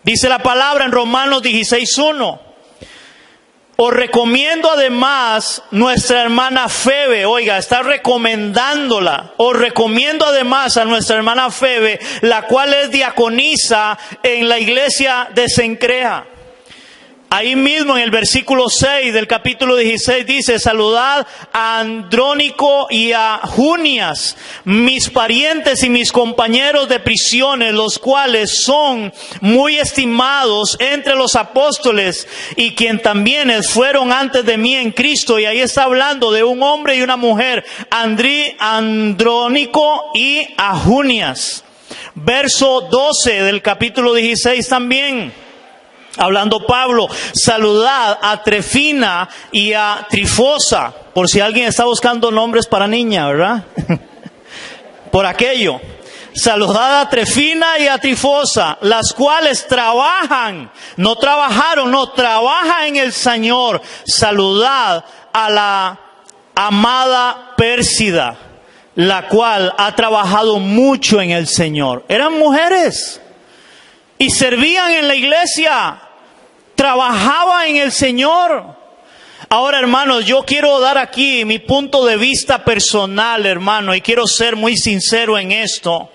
Dice la palabra en Romanos 16:1. Os recomiendo además nuestra hermana Febe, oiga, está recomendándola. Os recomiendo además a nuestra hermana Febe, la cual es diaconisa en la iglesia de Cencrea. Ahí mismo en el versículo 6 del capítulo 16 dice: saludad a Andrónico y a Junias, mis parientes y mis compañeros de prisiones, los cuales son muy estimados entre los apóstoles y quien también fueron antes de mí en Cristo. Y ahí está hablando de un hombre y una mujer, Andrónico y a Junias. Verso 12 del capítulo 16 también. Hablando Pablo, saludad a Trefina y a Trifosa, por si alguien está buscando nombres para niña, ¿verdad? Por aquello. Saludad a Trefina y a Trifosa, las cuales trabajan en el Señor. Saludad a la amada Pérsida, la cual ha trabajado mucho en el Señor. Eran mujeres y servían en la iglesia. Trabajaba en el Señor. Ahora, hermanos, yo quiero dar aquí mi punto de vista personal, hermano, y quiero ser muy sincero en esto.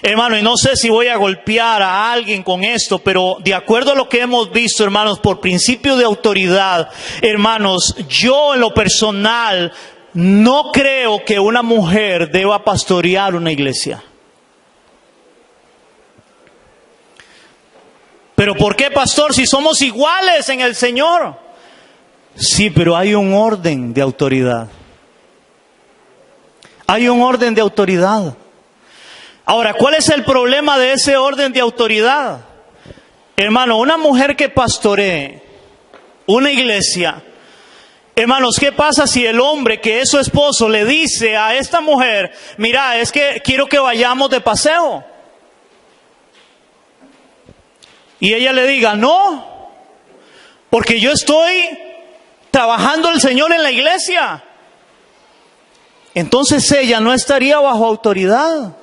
Hermano, y no sé si voy a golpear a alguien con esto, pero de acuerdo a lo que hemos visto, hermanos, por principio de autoridad, hermanos, yo en lo personal no creo que una mujer deba pastorear una iglesia. ¿Pero por qué, pastor? Si somos iguales en el Señor. Sí, pero hay un orden de autoridad. Hay un orden de autoridad. Ahora, ¿cuál es el problema de ese orden de autoridad? Hermano, una mujer que pastoree una iglesia, hermanos, ¿qué pasa si el hombre que es su esposo le dice a esta mujer: mira, es que quiero que vayamos de paseo? Y ella le diga: no, porque yo estoy trabajando el Señor en la iglesia. Entonces ella no estaría bajo autoridad.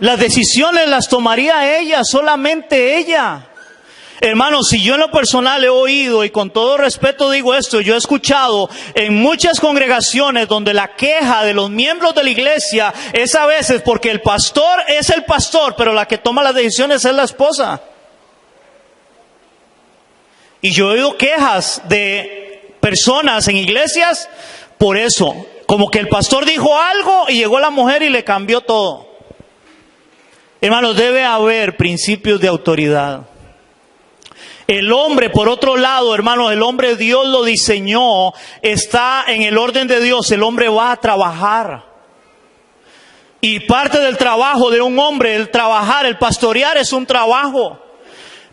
Las decisiones las tomaría ella, solamente ella. Hermanos, si yo en lo personal he oído, y con todo respeto digo esto, yo he escuchado en muchas congregaciones donde la queja de los miembros de la iglesia es a veces porque el pastor es el pastor, pero la que toma las decisiones es la esposa. Y yo he oído quejas de personas en iglesias por eso, como que el pastor dijo algo y llegó la mujer y le cambió todo. Hermanos, debe haber principios de autoridad. El hombre, por otro lado, hermanos, el hombre Dios lo diseñó, está en el orden de Dios, el hombre va a trabajar. Y parte del trabajo de un hombre, el trabajar, el pastorear es un trabajo.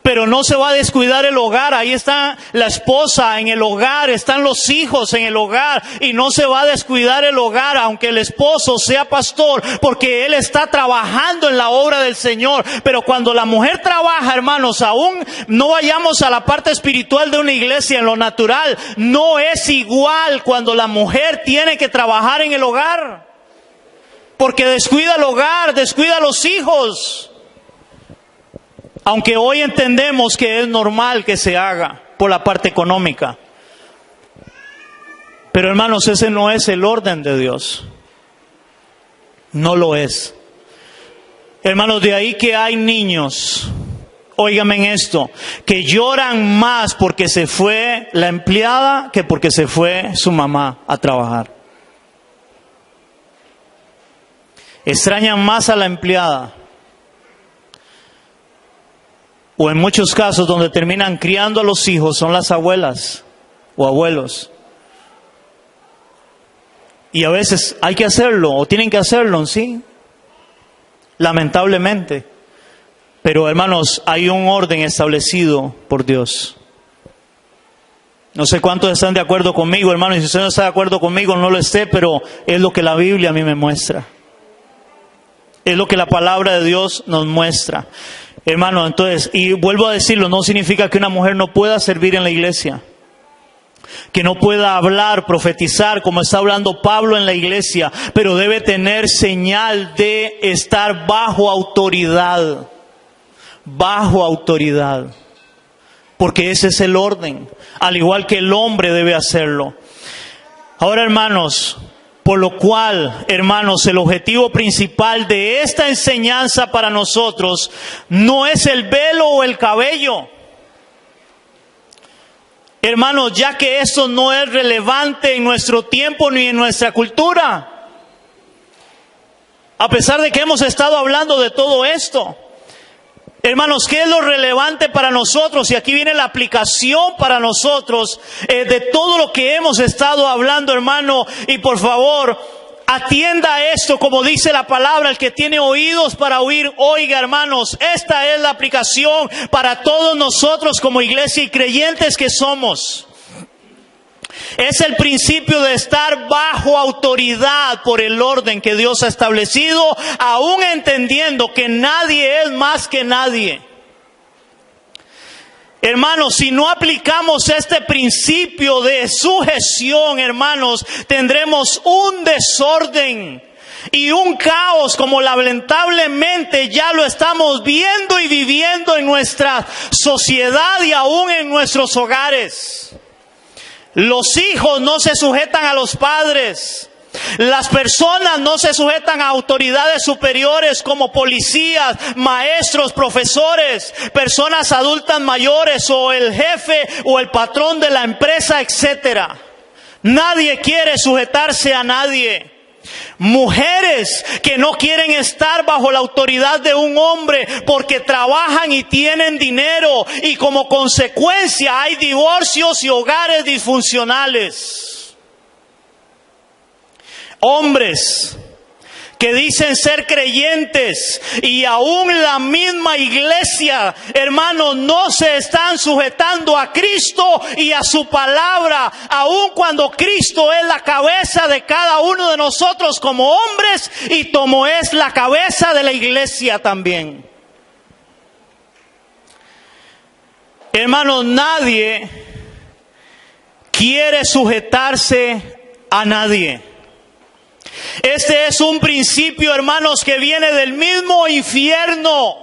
Pero no se va a descuidar el hogar, ahí está la esposa en el hogar, están los hijos en el hogar, y no se va a descuidar el hogar aunque el esposo sea pastor, porque él está trabajando en la obra del Señor. Pero cuando la mujer trabaja, hermanos, aún no vayamos a la parte espiritual de una iglesia, en lo natural, no es igual cuando la mujer tiene que trabajar en el hogar, porque descuida el hogar, descuida a los hijos. Aunque hoy entendemos que es normal que se haga por la parte económica. Pero hermanos, ese no es el orden de Dios. No lo es. Hermanos, de ahí que hay niños, óigame en esto, que lloran más porque se fue la empleada que porque se fue su mamá a trabajar. Extrañan más a la empleada. O en muchos casos donde terminan criando a los hijos son las abuelas o abuelos. Y a veces hay que hacerlo o tienen que hacerlo, sí. Lamentablemente. Pero hermanos, hay un orden establecido por Dios. No sé cuántos están de acuerdo conmigo, hermanos. Y si usted no está de acuerdo conmigo, no lo esté, pero es lo que la Biblia a mí me muestra. Es lo que la palabra de Dios nos muestra. Hermano, entonces, y vuelvo a decirlo, no significa que una mujer no pueda servir en la iglesia, que no pueda hablar, profetizar, como está hablando Pablo en la iglesia, pero debe tener señal de estar bajo autoridad, porque ese es el orden, al igual que el hombre debe hacerlo. Ahora, hermanos, por lo cual, hermanos, el objetivo principal de esta enseñanza para nosotros no es el velo o el cabello. Hermanos, ya que eso no es relevante en nuestro tiempo ni en nuestra cultura. A pesar de que hemos estado hablando de todo esto. Hermanos, ¿qué es lo relevante para nosotros? Y aquí viene la aplicación para nosotros de todo lo que hemos estado hablando, hermano. Y por favor, atienda a esto, como dice la palabra, el que tiene oídos para oír, oiga, hermanos. Esta es la aplicación para todos nosotros como iglesia y creyentes que somos. Es el principio de estar bajo autoridad por el orden que Dios ha establecido, aún entendiendo que nadie es más que nadie. Hermanos, si no aplicamos este principio de sujeción, hermanos, tendremos un desorden y un caos como lamentablemente ya lo estamos viendo y viviendo en nuestra sociedad y aún en nuestros hogares. Los hijos no se sujetan a los padres. Las personas no se sujetan a autoridades superiores como policías, maestros, profesores, personas adultas mayores o el jefe o el patrón de la empresa, etcétera. Nadie quiere sujetarse a nadie. Mujeres que no quieren estar bajo la autoridad de un hombre porque trabajan y tienen dinero y como consecuencia hay divorcios y hogares disfuncionales. Hombres que dicen ser creyentes y aún la misma iglesia, hermanos, no se están sujetando a Cristo y a su palabra, aun cuando Cristo es la cabeza de cada uno de nosotros como hombres y como es la cabeza de la iglesia también. Hermanos, nadie quiere sujetarse a nadie. Este es un principio, hermanos, que viene del mismo infierno.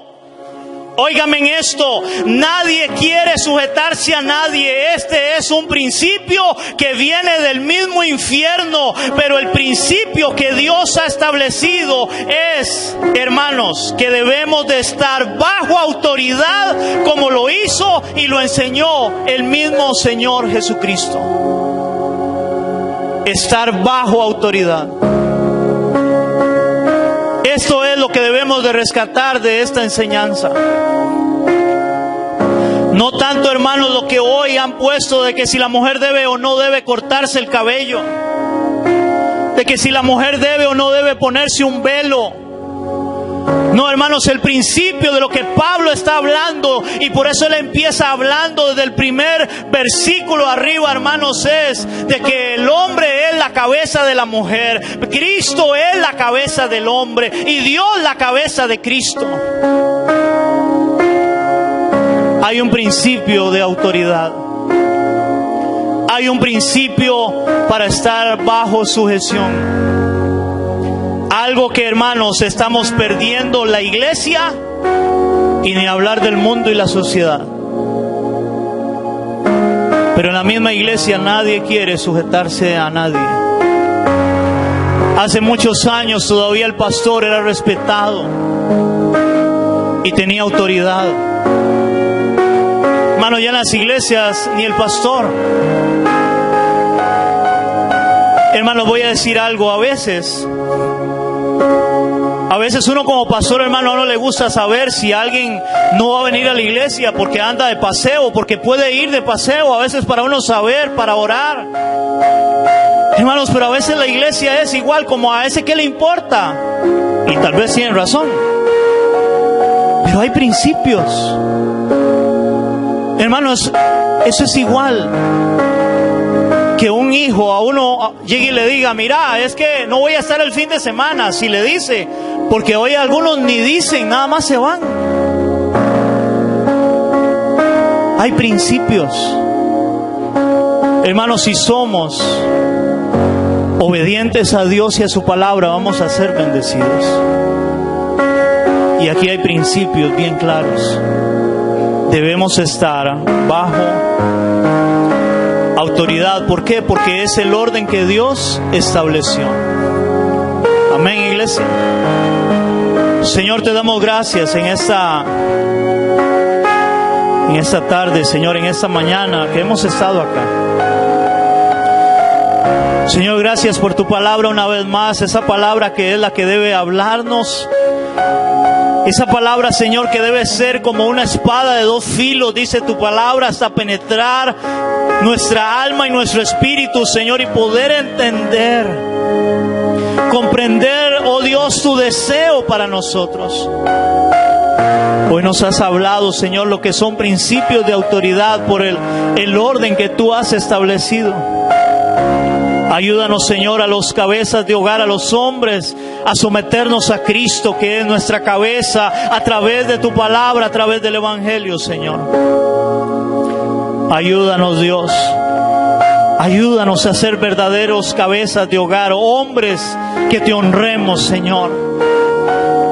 Óigame en esto, nadie quiere sujetarse a nadie. Este es un principio que viene del mismo infierno, pero el principio que Dios ha establecido es, hermanos, que debemos de estar bajo autoridad como lo hizo y lo enseñó el mismo Señor Jesucristo. Estar bajo autoridad. Esto es lo que debemos de rescatar de esta enseñanza. No tanto, hermanos, lo que hoy han puesto de que si la mujer debe o no debe cortarse el cabello, de que si la mujer debe o no debe ponerse un velo. No, hermanos, el principio de lo que Pablo está hablando, y por eso él empieza hablando desde el primer versículo arriba, hermanos, es de que el hombre es la cabeza de la mujer, Cristo es la cabeza del hombre y Dios la cabeza de Cristo. Hay un principio de autoridad. Hay un principio para estar bajo sujeción. Algo que, hermanos, estamos perdiendo la iglesia y ni hablar del mundo y la sociedad. Pero en la misma iglesia nadie quiere sujetarse a nadie. Hace muchos años todavía el pastor era respetado y tenía autoridad. Hermano, ya en las iglesias ni el pastor. Hermano, voy a decir algo. A veces uno como pastor, hermano, no le gusta saber si alguien no va a venir a la iglesia porque anda de paseo, porque puede ir de paseo. A veces para uno saber, para orar. Hermanos, pero a veces la iglesia es igual, como a ese que le importa. Y tal vez tienen razón. Pero hay principios. Hermanos, eso es igual que un hijo a uno llegue y le diga: mira, es que no voy a estar el fin de semana. Si le dice, porque hoy algunos ni dicen, nada más se van. Hay principios. Hermanos, si somos obedientes a Dios y a su palabra, vamos a ser bendecidos. Y aquí hay principios bien claros. Debemos estar bajo autoridad. ¿Por qué? Porque es el orden que Dios estableció. Amén, iglesia. Señor, te damos gracias en esta tarde, Señor, en esta mañana que hemos estado acá. Señor, gracias por tu palabra una vez más, esa palabra que es la que debe hablarnos. Esa palabra, Señor, que debe ser como una espada de dos filos, dice tu palabra, hasta penetrar nuestra alma y nuestro espíritu, Señor, y poder entender, comprender, oh Dios, tu deseo para nosotros. Hoy nos has hablado, Señor, lo que son principios de autoridad por el orden que tú has establecido. Ayúdanos, Señor, a los cabezas de hogar, a los hombres, a someternos a Cristo, que es nuestra cabeza, a través de tu palabra, a través del Evangelio, Señor. Ayúdanos, Dios. Ayúdanos a ser verdaderos cabezas de hogar, hombres que te honremos, Señor.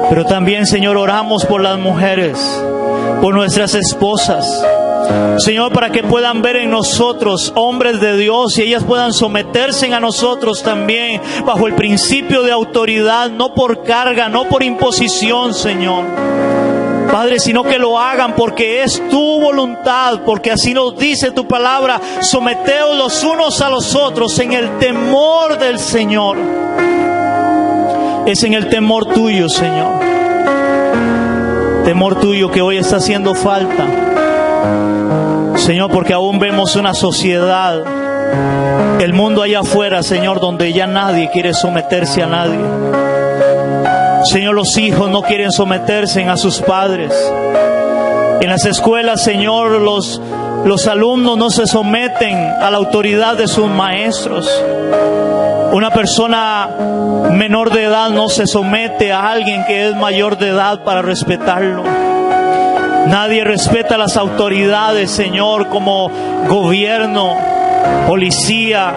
Pero también, Señor, oramos por las mujeres, por nuestras esposas, Señor, para que puedan ver en nosotros hombres de Dios y ellas puedan someterse a nosotros también bajo el principio de autoridad, no por carga, no por imposición, Señor, Padre, sino que lo hagan porque es tu voluntad, porque así nos dice tu palabra: someteos los unos a los otros en el temor del Señor. Es en el temor tuyo, Señor, temor tuyo que hoy está haciendo falta, Señor, porque aún vemos una sociedad, el mundo allá afuera, Señor, donde ya nadie quiere someterse a nadie. Señor, los hijos no quieren someterse a sus padres. En las escuelas, Señor, los alumnos no se someten a la autoridad de sus maestros. Una persona menor de edad no se somete a alguien que es mayor de edad para respetarlo. Nadie respeta las autoridades, Señor, como gobierno, policía.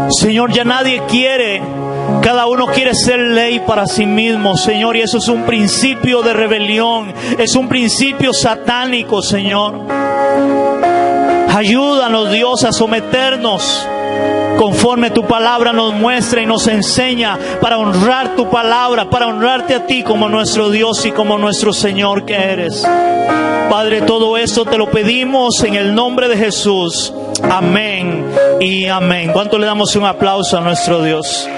Señor, ya nadie quiere. Cada uno quiere ser ley para sí mismo, Señor, y eso es un principio de rebelión, es un principio satánico, Señor. Ayúdanos, Dios, a someternos conforme tu palabra nos muestra y nos enseña, para honrar tu palabra, para honrarte a ti como nuestro Dios y como nuestro Señor que eres. Padre, todo esto te lo pedimos en el nombre de Jesús. Amén y amén. ¿Cuánto le damos un aplauso a nuestro Dios?